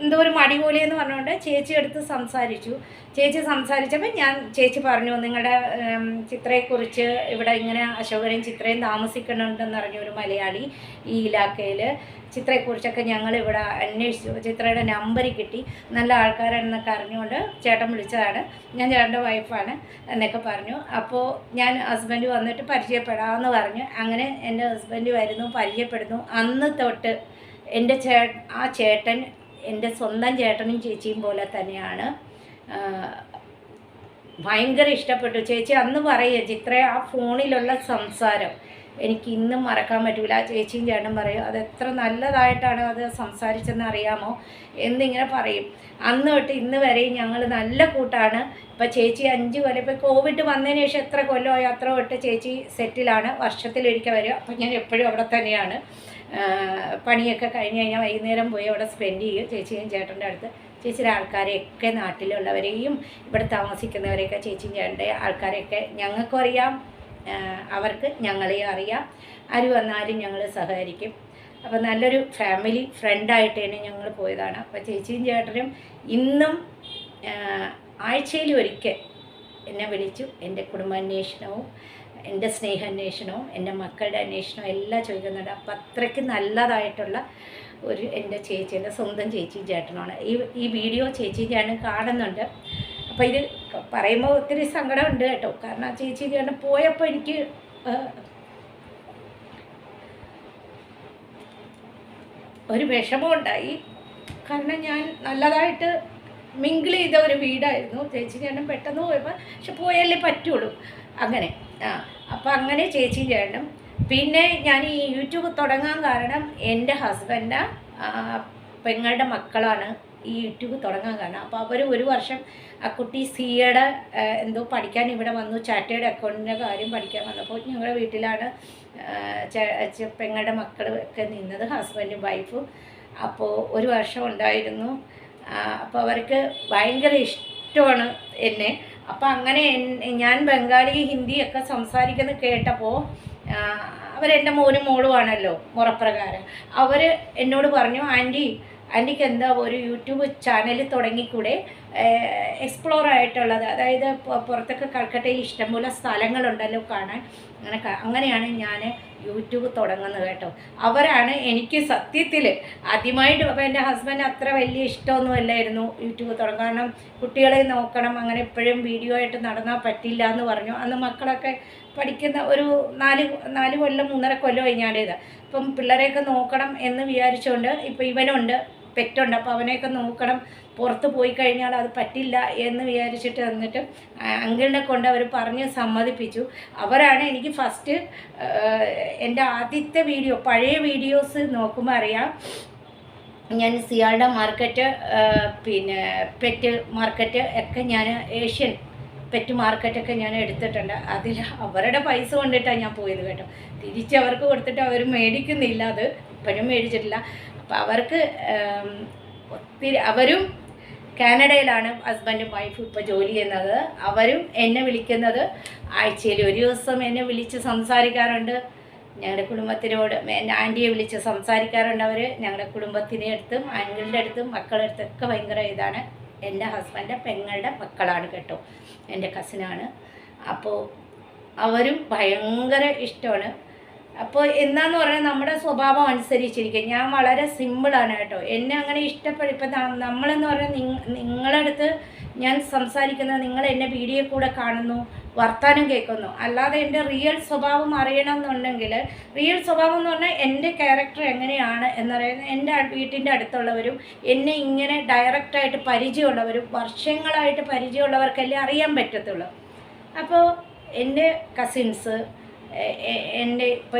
എന്തോ ഒരു മടി പോലെയെന്ന് പറഞ്ഞുകൊണ്ട് ചേച്ചി എടുത്ത് സംസാരിച്ചു. ചേച്ചി സംസാരിച്ചപ്പോൾ ചേച്ചി പറഞ്ഞു, നിങ്ങളുടെ ചിത്രയെക്കുറിച്ച് ഇവിടെ ഇങ്ങനെ അശോകനും ചിത്രയും താമസിക്കണുണ്ടെന്ന് അറിഞ്ഞ ഒരു മലയാളി ഈ ഇലാക്കയിൽ, ചിത്രയെക്കുറിച്ചൊക്കെ ഞങ്ങളിവിടെ അന്വേഷിച്ചു, ചിത്രയുടെ നമ്പർ കിട്ടി, നല്ല ആൾക്കാരാണെന്നൊക്കെ അറിഞ്ഞുകൊണ്ട് ചേട്ടൻ വിളിച്ചതാണ്, ഞാൻ ചേട്ടൻ്റെ വൈഫാണ് എന്നൊക്കെ പറഞ്ഞു. അപ്പോൾ ഞാൻ ഹസ്ബൻഡ് വന്നിട്ട് പരിചയപ്പെടാമെന്ന് പറഞ്ഞു. അങ്ങനെ എൻ്റെ ഹസ്ബൻഡ് വരുന്നു, പരിചയപ്പെടുന്നു. അന്ന് തൊട്ട് എൻ്റെ ആ ചേട്ടൻ എൻ്റെ സ്വന്തം ചേട്ടനും ചേച്ചിയും പോലെ തന്നെയാണ്. ഭയങ്കര ഇഷ്ടപ്പെട്ടു. ചേച്ചി അന്ന് പറയുക, ചിത്ര ആ ഫോണിലുള്ള സംസാരം എനിക്ക് ഇന്നും മറക്കാൻ പറ്റില്ല. ചേച്ചിയും ചേട്ടനും പറയും അത് എത്ര നല്ലതായിട്ടാണ് അത് സംസാരിച്ചെന്ന് അറിയാമോ എന്നിങ്ങനെ പറയും. അന്ന് തൊട്ട് ഇന്ന് വരെയും ഞങ്ങൾ നല്ല കൂട്ടാണ്. ഇപ്പോൾ ചേച്ചി 5 കൊല്ലം, ഇപ്പോൾ കോവിഡ് വന്നതിന് ശേഷം എത്ര കൊല്ലമായി അത്ര തൊട്ട് ചേച്ചി സെറ്റിലാണ്, വർഷത്തിലൊരിക്കൽ വരിക. അപ്പോൾ ഞാൻ എപ്പോഴും അവിടെ തന്നെയാണ്. പണിയൊക്കെ കഴിഞ്ഞ് കഴിഞ്ഞാൽ വൈകുന്നേരം പോയി അവിടെ സ്പെൻഡ് ചെയ്യും ചേച്ചിയും ചേട്ടൻ്റെ അടുത്ത്. ചേച്ചിയുടെ ആൾക്കാരെയൊക്കെ, നാട്ടിലുള്ളവരെയും ഇവിടെ താമസിക്കുന്നവരെയൊക്കെ, ചേച്ചിയും ചേട്ടൻ്റെ ആൾക്കാരെയൊക്കെ ഞങ്ങൾക്കും അറിയാം, അവർക്ക് ഞങ്ങളെയും അറിയാം. ആര് വന്നാലും ഞങ്ങൾ സഹകരിക്കും. അപ്പോൾ നല്ലൊരു ഫാമിലി ഫ്രണ്ടായിട്ട് തന്നെ ഞങ്ങൾ പോയതാണ്. അപ്പോൾ ചേച്ചിയും ചേട്ടനും ഇന്നും ആഴ്ചയിൽ ഒരിക്കൽ എന്നെ വിളിച്ചു എൻ്റെ കുടുംബാന്വേഷണവും എൻ്റെ സ്നേഹാന്വേഷണവും എൻ്റെ മക്കളുടെ അന്വേഷണവും എല്ലാം ചോദിക്കുന്നുണ്ട്. അപ്പം അത്രയ്ക്ക് നല്ലതായിട്ടുള്ള ഒരു എൻ്റെ ചേച്ചി, എൻ്റെ സ്വന്തം ചേച്ചിയും ചേട്ടനാണ്. ഈ വീഡിയോ ചേച്ചിയും ചേട്ടനും കാണുന്നുണ്ട്. അപ്പോൾ ഇത് പറയുമ്പോൾ ഒത്തിരി സങ്കടമുണ്ട് കേട്ടോ. കാരണം ചേച്ചി ചേട്ടൻ പോയപ്പോൾ എനിക്ക് ഒരു വിഷമമുണ്ടായി. കാരണം ഞാൻ നല്ലതായിട്ട് മിങ്കിൾ ചെയ്ത ഒരു വീടായിരുന്നു. ചേച്ചി ചേട്ടൻ പെട്ടെന്ന് പോയപ്പോൾ, പക്ഷെ പോയാലേ പറ്റുള്ളൂ അങ്ങനെ. അപ്പോൾ അങ്ങനെ ചേച്ചി ചേട്ടനും. പിന്നെ ഞാൻ ഈ യൂട്യൂബ് തുടങ്ങാൻ കാരണം എൻ്റെ ഹസ്ബൻഡ് പെങ്ങളുടെ മക്കളാണ് ഈ യൂട്യൂബ് തുടങ്ങാൻ കാരണം. അപ്പോൾ അവർ ഒരു വർഷം ആ കുട്ടി സിയുടെ എന്തോ പഠിക്കാൻ ഇവിടെ വന്നു, ചാർട്ടേഡ് അക്കൗണ്ടിൻ്റെ കാര്യം പഠിക്കാൻ വന്നപ്പോൾ ഞങ്ങളുടെ വീട്ടിലാണ് പെങ്ങളുടെ മക്കൾ ഒക്കെ നിന്നത്, ഹസ്ബൻഡും വൈഫും. അപ്പോൾ ഒരു വർഷം ഉണ്ടായിരുന്നു. അപ്പോൾ അവർക്ക് ഭയങ്കര ഇഷ്ടമാണ് എന്നെ. അപ്പോൾ അങ്ങനെ ഞാൻ ബംഗാളി ഹിന്ദിയൊക്കെ സംസാരിക്കുന്നത് കേട്ടപ്പോൾ അവരെൻ്റെ മോനും മോളുമാണല്ലോ മുറപ്രകാരം. അവർ എന്നോട് പറഞ്ഞു, ആൻറ്റിക്ക് എന്താ ഒരു യൂട്യൂബ് ചാനൽ തുടങ്ങിക്കൂടെ, എക്സ്പ്ലോർ ആയിട്ടുള്ളത്, അതായത് പുറത്തൊക്കെ കൽക്കട്ടയിൽ ഇഷ്ടംപോലെ സ്ഥലങ്ങളുണ്ടല്ലോ കാണാൻ. അങ്ങനെയാണ് ഞാൻ യൂട്യൂബ് തുടങ്ങുന്നത് കേട്ടോ. അവരാണ് എനിക്ക് സത്യത്തിൽ ആദ്യമായിട്ട്. അപ്പോൾ എൻ്റെ ഹസ്ബൻഡ് അത്ര വലിയ ഇഷ്ടമൊന്നുമല്ലായിരുന്നു യൂട്യൂബ് തുടങ്ങാൻ. കാരണം കുട്ടികളെ നോക്കണം, അങ്ങനെ എപ്പോഴും വീഡിയോ ആയിട്ട് നടന്നാൽ പറ്റില്ല എന്ന് പറഞ്ഞു. അന്ന് മക്കളൊക്കെ പഠിക്കുന്ന ഒരു 4 കൊല്ലം 3.5 കൊല്ലമായി ഞാനിത്. അപ്പം പിള്ളേരെയൊക്കെ നോക്കണം എന്ന് വിചാരിച്ചുകൊണ്ട്, ഇപ്പോൾ ഇവനുണ്ട്, പെറ്റുണ്ട്, അപ്പോൾ അവനെയൊക്കെ നോക്കണം, പുറത്ത് പോയി കഴിഞ്ഞാൽ അത് പറ്റില്ല എന്ന് വിചാരിച്ചിട്ട് എന്നിട്ട് അങ്കിളിനെ കൊണ്ട് അവർ പറഞ്ഞ് സമ്മതിപ്പിച്ചു. അവരാണ് എനിക്ക് ഫസ്റ്റ് എൻ്റെ ആദ്യത്തെ വീഡിയോ, പഴയ വീഡിയോസ് നോക്കുമ്പോൾ അറിയാം, ഞാൻ സിയാൾഡ മാർക്കറ്റ്, പിന്നെ പെറ്റ് മാർക്കറ്റ് ഒക്കെ ഞാൻ ഏഷ്യൻ പെറ്റ് മാർക്കറ്റൊക്കെ ഞാൻ എടുത്തിട്ടുണ്ട്. അതിൽ അവരുടെ പൈസ കൊണ്ടിട്ടാണ് ഞാൻ പോയത് കേട്ടോ. തിരിച്ചവർക്ക് കൊടുത്തിട്ട് അവർ മേടിക്കുന്നില്ല, അത് ഇപ്പോഴും മേടിച്ചിട്ടില്ല. അപ്പോൾ അവർക്ക് ഒത്തിരി, അവരും കാനഡയിലാണ് ഹസ്ബൻഡും വൈഫും ഇപ്പോൾ ജോലി ചെയ്യുന്നത്. അവരും എന്നെ വിളിക്കുന്നത് ആഴ്ചയിൽ ഒരു ദിവസം എന്നെ വിളിച്ച് സംസാരിക്കാറുണ്ട്. ഞങ്ങളുടെ കുടുംബത്തിനോട് എൻ്റെ ആൻറ്റിയെ വിളിച്ച് സംസാരിക്കാറുണ്ട്. അവർ ഞങ്ങളുടെ കുടുംബത്തിൻ്റെ അടുത്തും അങ്കിളിൻ്റെ അടുത്തും മക്കളുടെ അടുത്തൊക്കെ ഭയങ്കര ഇതാണ്. എൻ്റെ ഹസ്ബൻഡ് പെങ്ങളുടെ മക്കളാണ് കേട്ടോ, എൻ്റെ കസിനാണ്. അപ്പോൾ അവരും ഭയങ്കര ഇഷ്ടമാണ്. അപ്പോൾ എന്താന്ന് പറഞ്ഞാൽ നമ്മുടെ സ്വഭാവം അനുസരിച്ചിരിക്കും. ഞാൻ വളരെ സിമ്പിളാണ് കേട്ടോ. എന്നെ അങ്ങനെ ഇഷ്ടപ്പെടും. ഇപ്പം നമ്മളെന്ന് പറഞ്ഞാൽ നിങ്ങളുടെ അടുത്ത് ഞാൻ സംസാരിക്കുന്നത്, നിങ്ങൾ എന്നെ വീഡിയോ കൂടെ കാണുന്നു, വർത്തമാനം കേൾക്കുന്നു. അല്ലാതെ എൻ്റെ റിയൽ സ്വഭാവം അറിയണമെന്നുണ്ടെങ്കിൽ, റിയൽ സ്വഭാവം എന്ന് പറഞ്ഞാൽ എൻ്റെ ക്യാരക്ടർ എങ്ങനെയാണ് എന്നറിയുന്നത് എൻ്റെ വീട്ടിൻ്റെ അടുത്തുള്ളവരും എന്നെ ഇങ്ങനെ ഡയറക്റ്റായിട്ട് പരിചയമുള്ളവരും വർഷങ്ങളായിട്ട് പരിചയമുള്ളവർക്കല്ലേ അറിയാൻ പറ്റത്തുള്ളൂ. അപ്പോൾ എൻ്റെ കസിൻസ്, എൻ്റെ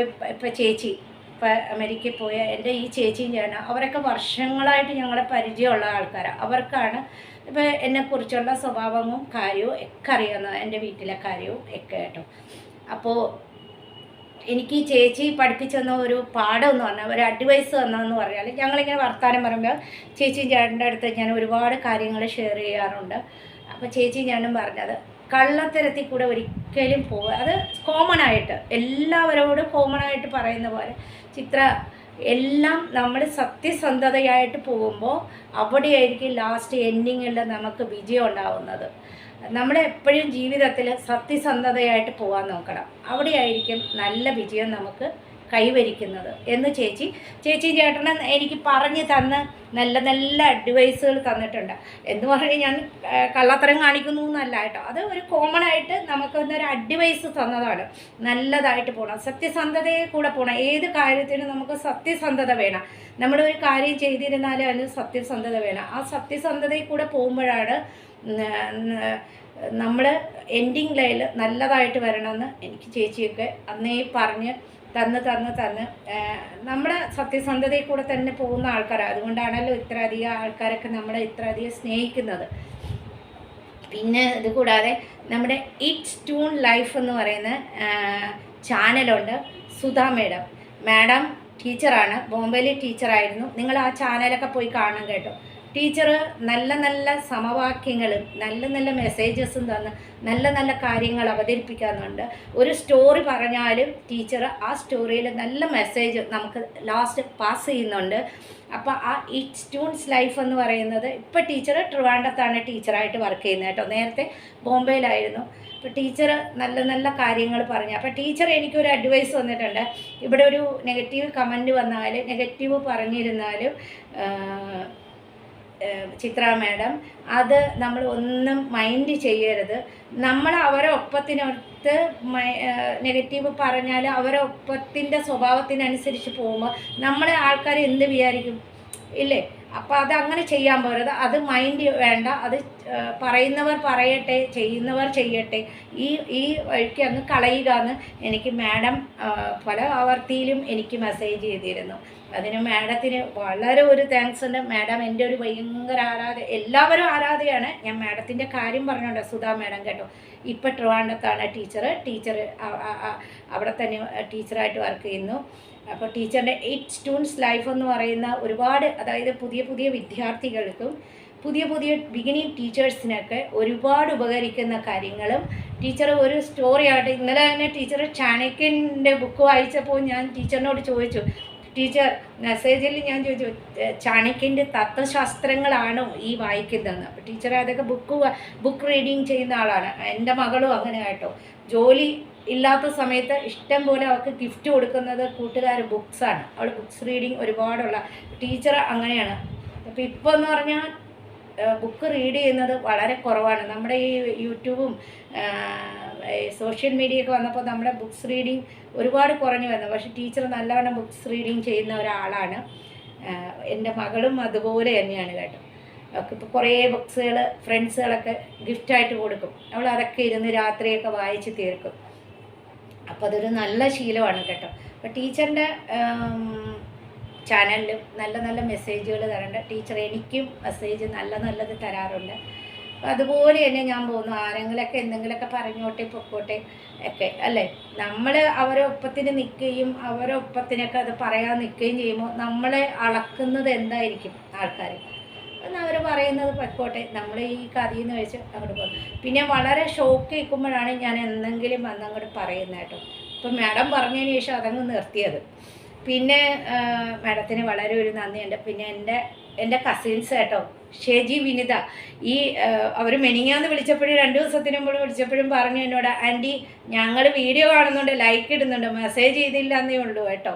ഇപ്പോൾ ചേച്ചി ഇപ്പം അമേരിക്കയിൽ പോയ എൻ്റെ ഈ ചേച്ചിയും ചേട്ടനും അവരൊക്കെ വർഷങ്ങളായിട്ട് ഞങ്ങളെ പരിചയമുള്ള ആൾക്കാരാണ്. അവർക്കാണ് ഇപ്പോൾ എന്നെക്കുറിച്ചുള്ള സ്വഭാവവും കാര്യവും ഒക്കെ അറിയാവുന്നത്, എൻ്റെ വീട്ടിലെ കാര്യവും ഒക്കെ കേട്ടോ. അപ്പോൾ എനിക്ക് ഈ ചേച്ചി പഠിപ്പിച്ചു തന്ന ഒരു പാഠം എന്ന് പറഞ്ഞാൽ, ഒരു അഡ്വൈസ് തന്നതെന്ന് പറഞ്ഞാൽ, ഞങ്ങളിങ്ങനെ വർത്തമാനം പറയുമ്പോൾ ചേച്ചിയും ചേട്ടൻ്റെ അടുത്ത് ഞാൻ ഒരുപാട് കാര്യങ്ങൾ ഷെയർ ചെയ്യാറുണ്ട്. അപ്പോൾ ചേച്ചിയും ഞാനും പറഞ്ഞത്, കള്ളത്തരത്തിൽ കൂടെ ഒരിക്കലും പോവുക. അത് കോമൺ ആയിട്ട് എല്ലാവരോടും കോമൺ ആയിട്ട് പറയുന്ന പോലെ ചിത്ര, എല്ലാം നമ്മൾ സത്യസന്ധതയായിട്ട് പോകുമ്പോൾ അവിടെയായിരിക്കും ലാസ്റ്റ് എൻഡിങ്ങിൽ നമുക്ക് വിജയം ഉണ്ടാവുന്നത്. നമ്മളെപ്പോഴും ജീവിതത്തിൽ സത്യസന്ധതയായിട്ട് പോകാൻ നോക്കണം. അവിടെയായിരിക്കും നല്ല വിജയം നമുക്ക് കൈവരിക്കുന്നത് എന്ന് ചേച്ചി ചേട്ടനെ എനിക്ക് പറഞ്ഞു തന്ന് നല്ല നല്ല അഡ്വൈസുകൾ തന്നിട്ടുണ്ട്. എന്ന് പറഞ്ഞ് ഞാൻ കള്ളത്തരം കാണിക്കുന്നു എന്നല്ല കേട്ടോ, അത് ഒരു കോമൺ ആയിട്ട് നമുക്കൊന്നൊരു അഡ്വൈസ് തന്നതാണ്. നല്ലതായിട്ട് പോകണം, സത്യസന്ധതയെ കൂടെ പോകണം. ഏത് കാര്യത്തിനും നമുക്ക് സത്യസന്ധത വേണം. നമ്മളൊരു കാര്യം ചെയ്തിരുന്നാലും അതിന് സത്യസന്ധത വേണം. ആ സത്യസന്ധതയിൽ കൂടെ പോകുമ്പോഴാണ് നമ്മൾ എൻഡിങ് ലൈനിൽ നല്ലതായിട്ട് വരണമെന്ന് എനിക്ക് ചേച്ചിയൊക്കെ അന്നേ പറഞ്ഞ് തന്ന് നമ്മുടെ സത്യസന്ധതയിൽ കൂടെ തന്നെ പോകുന്ന ആൾക്കാരാണ്. അതുകൊണ്ടാണല്ലോ ഇത്രയധികം ആൾക്കാരൊക്കെ നമ്മളെ ഇത്രയധികം സ്നേഹിക്കുന്നത്. പിന്നെ ഇത് കൂടാതെ നമ്മുടെ ഇറ്റ്സ് ട്യൂൺ ലൈഫ് എന്ന് പറയുന്ന ചാനലുണ്ട്. സുധാ മാഡം ടീച്ചറാണ്, ബോംബെയിലെ ടീച്ചറായിരുന്നു. നിങ്ങൾ ആ ചാനലൊക്കെ പോയി കാണാൻ കേട്ടോ. ടീച്ചർ നല്ല നല്ല സമവാക്യങ്ങളും നല്ല നല്ല മെസ്സേജസും തന്ന് നല്ല നല്ല കാര്യങ്ങൾ അവതരിപ്പിക്കുന്നുണ്ട്. ഒരു സ്റ്റോറി പറഞ്ഞാലും ടീച്ചർ ആ സ്റ്റോറിയിൽ നല്ല മെസ്സേജ് നമുക്ക് ലാസ്റ്റ് പാസ് ചെയ്യുന്നുണ്ട്. അപ്പോൾ ആ ഇറ്റ്സ് ട്യൂൺസ് ലൈഫ് എന്ന് പറയുന്നത്, ഇപ്പോൾ ടീച്ചർ ട്രിവാൻഡ്രത്താണ് ടീച്ചറായിട്ട് വർക്ക് ചെയ്യുന്നത് കേട്ടോ. നേരത്തെ ബോംബെയിലായിരുന്നു. അപ്പോൾ ടീച്ചർ നല്ല നല്ല കാര്യങ്ങൾ പറഞ്ഞു. അപ്പോൾ ടീച്ചർ എനിക്കൊരു അഡ്വൈസ് തന്നിട്ടുണ്ട്. ഇവിടെ ഒരു നെഗറ്റീവ് കമൻറ്റ് വന്നാൽ, നെഗറ്റീവ് പറഞ്ഞിരുന്നാലും ചിത്ര മാഡം അത് നമ്മൾ ഒന്നും മൈൻഡ് ചെയ്യരുത്. നമ്മൾ അവരെ ഒപ്പത്തിനടുത്ത് നെഗറ്റീവ് പറഞ്ഞാൽ അവരെ ഒപ്പത്തിൻ്റെ സ്വഭാവത്തിനനുസരിച്ച് പോകുമ്പോൾ നമ്മളെ ആൾക്കാർ എന്ത് വിചാരിക്കും ഇല്ലേ? അപ്പോൾ അതങ്ങനെ ചെയ്യാൻ പോരുത്. അത് മൈൻഡ് വേണ്ട. അത് പറയുന്നവർ പറയട്ടെ, ചെയ്യുന്നവർ ചെയ്യട്ടെ. ഈ വഴിക്ക് അങ്ങ് കളയുക എന്ന് എനിക്ക് മാഡം പല ആവർത്തിയിലും എനിക്ക് മെസ്സേജ് ചെയ്തിരുന്നു. അതിന് മാഡത്തിന് വളരെ ഒരു താങ്ക്സ് ഉണ്ട്. മാഡം എൻ്റെ ഒരു ഭയങ്കര എല്ലാവരും ആരാധകയാണ്. ഞാൻ മാഡത്തിൻ്റെ കാര്യം പറഞ്ഞുകൊണ്ട് സുധാ മാഡം കേട്ടോ. ഇപ്പം ട്രിവാൻഡ്രത്താണ് ടീച്ചർ അവിടെ തന്നെ ടീച്ചറായിട്ട് വർക്ക് ചെയ്യുന്നു. അപ്പോൾ ടീച്ചറിൻ്റെ ഇറ്റ്സ് ട്യൂൺസ് ലൈഫ് എന്ന് പറയുന്ന ഒരുപാട്, അതായത് പുതിയ പുതിയ വിദ്യാർത്ഥികൾക്കും പുതിയ പുതിയ ബിഗിനിങ് ടീച്ചേഴ്സിനൊക്കെ ഒരുപാട് ഉപകരിക്കുന്ന കാര്യങ്ങളും ടീച്ചർ ഒരു സ്റ്റോറി ആയിട്ട്, ഇന്നലെ തന്നെ ടീച്ചർ ചാണക്യൻ്റെ ബുക്ക് വായിച്ചപ്പോൾ ഞാൻ ടീച്ചറിനോട് ചോദിച്ചു, ടീച്ചർ മെസ്സേജിൽ ഞാൻ ചോദിച്ചു, ചാണക്യൻ്റെ തത്വശാസ്ത്രങ്ങളാണോ ഈ വായിക്കുന്നതെന്ന്. അപ്പോൾ ടീച്ചർ അതൊക്കെ ബുക്ക് റീഡിങ് ചെയ്യുന്ന ആളാണ്. എൻ്റെ മകളും അങ്ങനെ കേട്ടോ. ജോലി ഇല്ലാത്ത സമയത്ത് ഇഷ്ടം പോലെ അവൾക്ക് ഗിഫ്റ്റ് കൊടുക്കുന്നത് കൂട്ടുകാർ ബുക്സാണ്. അവൾ ബുക്സ് റീഡിങ് ഒരുപാടുള്ള ടീച്ചർ അങ്ങനെയാണ്. അപ്പോൾ ഇപ്പോൾ എന്ന് പറഞ്ഞാൽ ബുക്ക് റീഡ് ചെയ്യുന്നത് വളരെ കുറവാണ്. നമ്മുടെ ഈ യൂട്യൂബും സോഷ്യൽ മീഡിയയൊക്കെ വന്നപ്പോൾ നമ്മുടെ ബുക്സ് റീഡിങ് ഒരുപാട് കുറഞ്ഞു വന്നു. പക്ഷേ ടീച്ചർ നല്ലവണ്ണം ബുക്സ് റീഡിങ് ചെയ്യുന്ന ഒരാളാണ്. എൻ്റെ മകളും അതുപോലെ തന്നെയാണ് കേട്ടോ. അവൾക്ക് ഇപ്പോൾ കുറേ ബുക്സുകൾ ഫ്രണ്ട്സുകളൊക്കെ ഗിഫ്റ്റായിട്ട് കൊടുക്കും. അവൾ അതൊക്കെ ഇരുന്ന് രാത്രിയൊക്കെ വായിച്ച് തീർക്കും. അപ്പോൾ അതൊരു നല്ല ശീലമാണ് കേട്ടോ. അപ്പോൾ ടീച്ചറിൻ്റെ ചാനലിലും നല്ല നല്ല മെസ്സേജുകൾ തരേണ്ട. ടീച്ചർ എനിക്കും മെസ്സേജ് നല്ലത് തരാറുണ്ട്. അപ്പോൾ അതുപോലെ തന്നെ ഞാൻ പോകുന്നു. ആരെങ്കിലൊക്കെ എന്തെങ്കിലുമൊക്കെ പറഞ്ഞോട്ടെ പൊക്കോട്ടെ ഒക്കെ അല്ലേ. നമ്മൾ അവരെ ഒപ്പത്തിന് നിൽക്കുകയും അവരെ ഒപ്പത്തിനൊക്കെ അത് പറയാൻ നിൽക്കുകയും ചെയ്യുമ്പോൾ നമ്മളെ അളക്കുന്നത് എന്തായിരിക്കും ആൾക്കാർ. എന്നാൽ അവർ പറയുന്നത് പൊക്കോട്ടെ, നമ്മൾ ഈ കഥയിൽ നിന്ന് വെച്ച് അങ്ങോട്ട് പോകും. പിന്നെ വളരെ ഷോക്ക് കേൾക്കുമ്പോഴാണ് ഞാൻ എന്തെങ്കിലും വന്നങ്ങോട്ട് പറയുന്നത് കേട്ടോ. ഇപ്പം മാഡം പറഞ്ഞതിന് ശേഷം അതങ്ങ് നിർത്തിയത്. പിന്നെ മാഡത്തിന് വളരെ ഒരു നന്ദിയുണ്ട്. പിന്നെ എൻ്റെ കസിൻസ് കേട്ടോ, ഷെജി, വിനിത, ഈ അവർ മെനിങ്ങാന്ന് വിളിച്ചപ്പോഴും 2 ദിവസത്തിന് മുമ്പ് വിളിച്ചപ്പോഴും പറഞ്ഞു എന്നോട്, ആൻറ്റി ഞങ്ങൾ വീഡിയോ കാണുന്നുണ്ട്, ലൈക്ക് ഇടുന്നുണ്ട്, മെസ്സേജ് ചെയ്തില്ല എന്നേ ഉള്ളൂ കേട്ടോ.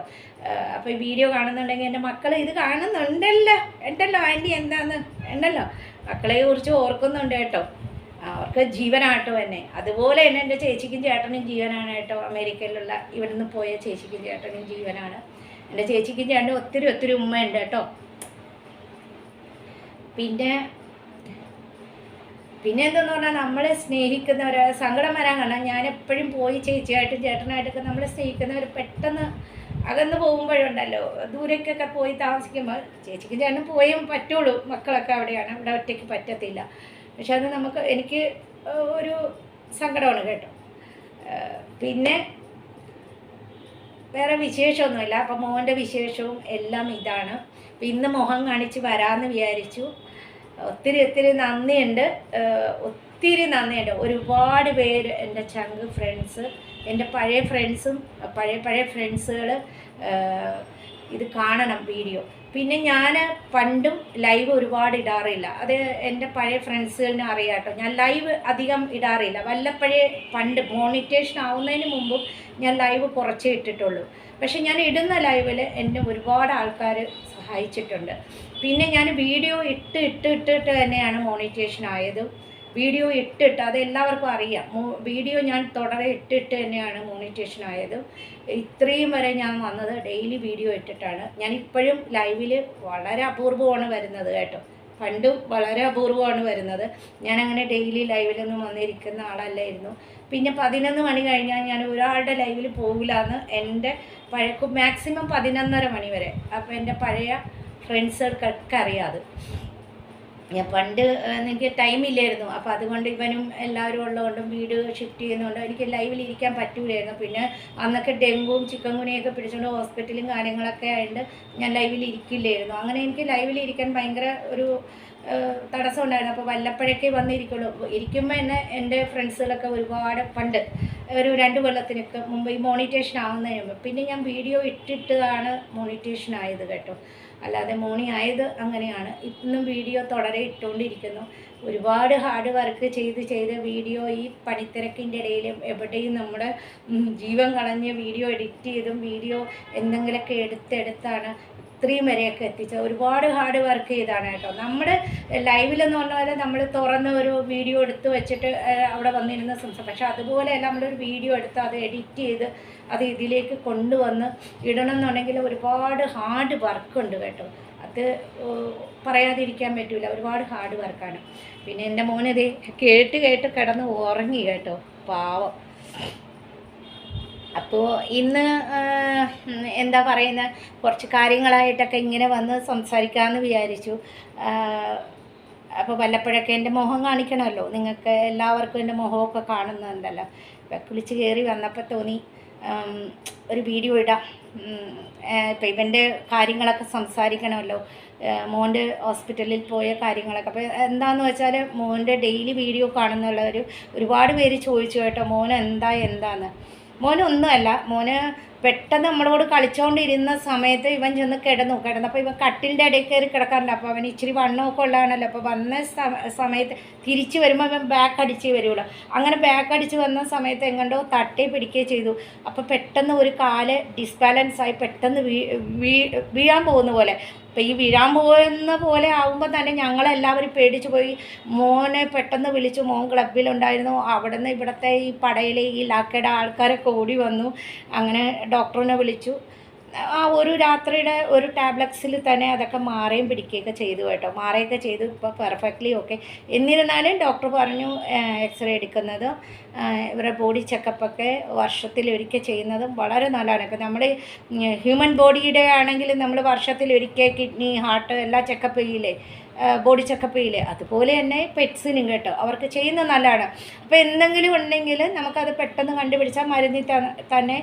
അപ്പോൾ ഈ വീഡിയോ കാണുന്നുണ്ടെങ്കിൽ എൻ്റെ മക്കൾ ഇത് കാണുന്നുണ്ടല്ലോ ആൻറ്റി എന്താന്ന് ഉണ്ടല്ലോ, മക്കളെ കുറിച്ച് ഓർക്കുന്നുണ്ട് കേട്ടോ. അവർക്ക് ജീവനാട്ടോ എന്നെ. അതുപോലെ തന്നെ എൻ്റെ ചേച്ചിക്കും ചേട്ടനും ജീവനാണ് കേട്ടോ. അമേരിക്കയിലുള്ള ഇവിടുന്ന് പോയ ചേച്ചിക്കും ചേട്ടനും ജീവനാണ്. എൻ്റെ ചേച്ചിക്കും ചേട്ടനും ഒത്തിരി ഉമ്മയുണ്ട് കേട്ടോ. പിന്നെ എന്തെന്ന് പറഞ്ഞാൽ നമ്മളെ സ്നേഹിക്കുന്നവർ, സങ്കടം വരാൻ കാരണം ഞാൻ എപ്പോഴും പോയി ചേച്ചിയായിട്ടും ചേട്ടനായിട്ടൊക്കെ നമ്മളെ സ്നേഹിക്കുന്നവർ പെട്ടെന്ന് അകന്ന് പോകുമ്പോഴുണ്ടല്ലോ, ദൂരേക്കൊക്കെ പോയി താമസിക്കുമ്പോൾ ചേച്ചിക്ക് ചേട്ടനും പോയും പറ്റുള്ളൂ, മക്കളൊക്കെ അവിടെയാണ്, അവിടെ ഒറ്റയ്ക്ക് പറ്റത്തില്ല. പക്ഷെ അത് എനിക്ക് ഒരു സങ്കടമാണ് കേട്ടോ. പിന്നെ വേറെ വിശേഷമൊന്നുമില്ല. അപ്പം മോൻ്റെ വിശേഷവും എല്ലാം ഇതാണ്. അപ്പം ഇന്ന് മുഖം കാണിച്ച് വരാമെന്ന് വിചാരിച്ചു. ഒത്തിരി നന്ദിയുണ്ട്, ഒത്തിരി നന്ദിയുണ്ട്. ഒരുപാട് പേര് എൻ്റെ ചങ്ക് ഫ്രണ്ട്സ്, എൻ്റെ പഴയ ഫ്രണ്ട്സും പഴയ ഫ്രണ്ട്സുകൾ ഇത് കാണണം വീഡിയോ. പിന്നെ ഞാൻ പണ്ടും ലൈവ് ഒരുപാട് ഇടാറില്ല, അത് എൻ്റെ പഴയ ഫ്രണ്ട്സുകളിന് അറിയാം കേട്ടോ. ഞാൻ ലൈവ് അധികം ഇടാറില്ല, വല്ലപ്പോഴേ പണ്ട് മോണിറ്റേഷൻ ആവുന്നതിന് മുമ്പും ഞാൻ ലൈവ് കുറച്ചേ ഇട്ടിട്ടുള്ളൂ. പക്ഷെ ഞാൻ ഇടുന്ന ലൈവിൽ എന്നെ ഒരുപാട് ആൾക്കാർ സഹായിച്ചിട്ടുണ്ട്. പിന്നെ ഞാൻ വീഡിയോ ഇട്ടിട്ട് തന്നെയാണ് മോണിറ്റേഷൻ ആയതും. വീഡിയോ ഇട്ടിട്ട് അത് എല്ലാവർക്കും അറിയാം. വീഡിയോ ഞാൻ തുടരെ ഇട്ടിട്ട് തന്നെയാണ് മോണിറ്റേഷൻ ആയതും. ഇത്രയും വരെ ഞാൻ വന്നത് ഡെയിലി വീഡിയോ ഇട്ടിട്ടാണ്. ഞാൻ ഇപ്പോഴും ലൈവിൽ വളരെ അപൂർവമാണ് വരുന്നത് കേട്ടോ. പണ്ടും വളരെ അപൂർവമാണ് വരുന്നത്. ഞാനങ്ങനെ ഡെയിലി ലൈവിലൊന്നും വന്നിരിക്കുന്ന ആളല്ലായിരുന്നു. പിന്നെ 11 മണി കഴിഞ്ഞാൽ ഞാൻ ഒരാളുടെ ലൈവിൽ പോകില്ല എന്ന് എൻ്റെ മാക്സിമം 11:30 മണി വരെ. അപ്പോൾ എൻ്റെ പഴയ ഫ്രണ്ട്സുകൾക്കൊക്കെ അറിയാം. ഞാൻ പണ്ട് എനിക്ക് ടൈമില്ലായിരുന്നു, അപ്പോൾ അതുകൊണ്ട് ഇവനും എല്ലാവരും ഉള്ളതുകൊണ്ടും വീട് ഷിഫ്റ്റ് ചെയ്യുന്നതുകൊണ്ടും എനിക്ക് ലൈവിൽ ഇരിക്കാൻ പറ്റൂലായിരുന്നു. പിന്നെ അന്നൊക്കെ ഡെങ്കുവും ചിക്കൻ ഗുനിയൊക്കെ പിടിച്ചുകൊണ്ട് ഹോസ്പിറ്റലും കാര്യങ്ങളൊക്കെ ആയതുകൊണ്ട് ഞാൻ ലൈവിൽ ഇരിക്കില്ലായിരുന്നു. അങ്ങനെ എനിക്ക് ലൈവിൽ ഇരിക്കാൻ ഭയങ്കര ഒരു തടസ്സം ഉണ്ടായിരുന്നു. അപ്പോൾ വല്ലപ്പോഴൊക്കെ വന്നിരിക്കുള്ളൂ. ഇരിക്കുമ്പോൾ തന്നെ എൻ്റെ ഫ്രണ്ട്സുകളൊക്കെ ഒരുപാട് പണ്ട് ഒരു 2 കൊല്ലത്തിനൊക്കെ മുമ്പ് ഈ മോണിറ്റേഷൻ ആവുന്നതിന് മുമ്പ് പിന്നെ ഞാൻ വീഡിയോ ഇട്ടിട്ടാണ് മോണിറ്റേഷൻ ആയത് കേട്ടോ. അല്ലാതെ മോണി ആയത് അങ്ങനെയാണ്. ഇന്നും വീഡിയോ തുടരെ ഇട്ടുകൊണ്ടിരിക്കുന്നു. ഒരുപാട് ഹാർഡ് വർക്ക് ചെയ്ത് വീഡിയോ ഈ പണിത്തിരക്കിൻ്റെ ഇടയിലും എവിടെയും നമ്മുടെ ജീവൻ കളഞ്ഞ് വീഡിയോ എഡിറ്റ് ചെയ്തും വീഡിയോ എന്തെങ്കിലുമൊക്കെ എടുത്താണ് ഇത്രയും വരെയൊക്കെ എത്തിച്ചത്. ഒരുപാട് ഹാർഡ് വർക്ക് ചെയ്താണ് കേട്ടോ. നമ്മുടെ ലൈവിലെന്ന് പറഞ്ഞാൽ നമ്മൾ തുറന്ന് ഒരു വീഡിയോ എടുത്ത് വെച്ചിട്ട് അവിടെ വന്നിരുന്ന സംസാരം. പക്ഷെ അതുപോലെയല്ല, നമ്മളൊരു വീഡിയോ എടുത്ത് അത് എഡിറ്റ് ചെയ്ത് അത് ഇതിലേക്ക് കൊണ്ടുവന്ന് ഇടണം എന്നുണ്ടെങ്കിൽ ഒരുപാട് ഹാർഡ് വർക്കുണ്ട് കേട്ടോ. അത് പറയാതിരിക്കാൻ പറ്റില്ല, ഒരുപാട് ഹാർഡ് വർക്കാണ്. പിന്നെ എൻ്റെ മോനത് കേട്ട് കിടന്ന് ഉറങ്ങി കേട്ടോ, പാവം. അപ്പോൾ ഇന്ന് എന്താ പറയുന്നത്, കുറച്ച് കാര്യങ്ങളായിട്ടൊക്കെ ഇങ്ങനെ വന്ന് സംസാരിക്കാമെന്ന് വിചാരിച്ചു. അപ്പോൾ വല്ലപ്പോഴൊക്കെ എൻ്റെ മുഖം കാണിക്കണമല്ലോ, നിങ്ങൾക്ക് എല്ലാവർക്കും എൻ്റെ മുഖമൊക്കെ കാണുന്നുണ്ടല്ലോ. കുളിച്ച് കയറി വന്നപ്പോൾ തോന്നി ഒരു വീഡിയോ ഇടാം. ഇപ്പം ഇവൻ്റെ കാര്യങ്ങളൊക്കെ സംസാരിക്കണമല്ലോ, മോൻ്റെ ഹോസ്പിറ്റലിൽ പോയ കാര്യങ്ങളൊക്കെ. അപ്പോൾ എന്താണെന്ന് വെച്ചാൽ മോൻ്റെ ഡെയിലി വീഡിയോ കാണുന്നുള്ളവർ ഒരുപാട് പേര് ചോദിച്ചു കേട്ടോ, മോന് എന്താന്ന്. മോനൊന്നുമല്ല, മോന് പെട്ടെന്ന് നമ്മളോട് കളിച്ചുകൊണ്ടിരുന്ന സമയത്ത് ഇവൻ ചെന്ന് കിടന്നപ്പോൾ ഇവൻ കട്ടിലിൻ്റെ ഇടയിൽ കയറി കിടക്കാറുണ്ട്. അപ്പോൾ അവൻ ഇച്ചിരി വണ്ണമൊക്കെ ഉള്ളതാണല്ലോ. അപ്പോൾ വന്ന സമയത്ത് തിരിച്ച് വരുമ്പോൾ അവൻ ബാക്ക് അടിച്ച് വരുള്ളൂ. അങ്ങനെ ബാക്ക് അടിച്ച് വന്ന സമയത്ത് എങ്ങോട്ടോ തട്ടി പിടിക്കുകയും ചെയ്തു. അപ്പോൾ പെട്ടെന്ന് ഒരു കാല് ഡിസ്ബാലൻസായി പെട്ടെന്ന് വീഴാൻ പോകുന്ന പോലെ. അപ്പോൾ ഈ വീഴാൻ പോകുന്ന പോലെ ആകുമ്പോൾ തന്നെ ഞങ്ങളെല്ലാവരും പേടിച്ച് പോയി. മോനെ പെട്ടെന്ന് വിളിച്ചു. മോൻ ക്ലബിലുണ്ടായിരുന്നു. അവിടെ നിന്ന് ഇവിടുത്തെ ഈ പടയിലെ ഈ ലാക്കയുടെ ആൾക്കാരൊക്കെ ഓടി വന്നു. അങ്ങനെ ഡോക്ടറിനെ വിളിച്ചു. ആ ഒരു രാത്രിയുടെ ഒരു ടാബ്ലറ്റ്സിൽ തന്നെ അതൊക്കെ മാറുകയും പിടിക്കുകയൊക്കെ ചെയ്തു കേട്ടോ. മാറുകയൊക്കെ ചെയ്തു, ഇപ്പോൾ പെർഫെക്റ്റ്ലി ഓക്കെ. എന്നിരുന്നാലും ഡോക്ടർ പറഞ്ഞു എക്സ്റേ എടുക്കുന്നത്, ഇവരുടെ ബോഡി ചെക്കപ്പൊക്കെ വർഷത്തിലൊരിക്കൽ ചെയ്യുന്നതും വളരെ നല്ലതാണ്. ഇപ്പോൾ നമ്മൾ ഹ്യൂമൻ ബോഡിയുടെ ആണെങ്കിൽ നമ്മൾ വർഷത്തിലൊരിക്കൽ കിഡ്നി, ഹാർട്ട് എല്ലാം ചെക്കപ്പ് ചെയ്യില്ലേ, ബോഡി ചെക്കപ്പ് ചെയ്യില്ലേ, അതുപോലെ തന്നെ പെറ്റ്സിനും കേട്ടോ അവർക്ക് ചെയ്യുന്നത് നല്ലതാണ്. അപ്പോൾ എന്തെങ്കിലും ഉണ്ടെങ്കിൽ നമുക്കത് പെട്ടെന്ന് കണ്ടുപിടിച്ചാൽ മരുന്നിൽ തന്നെ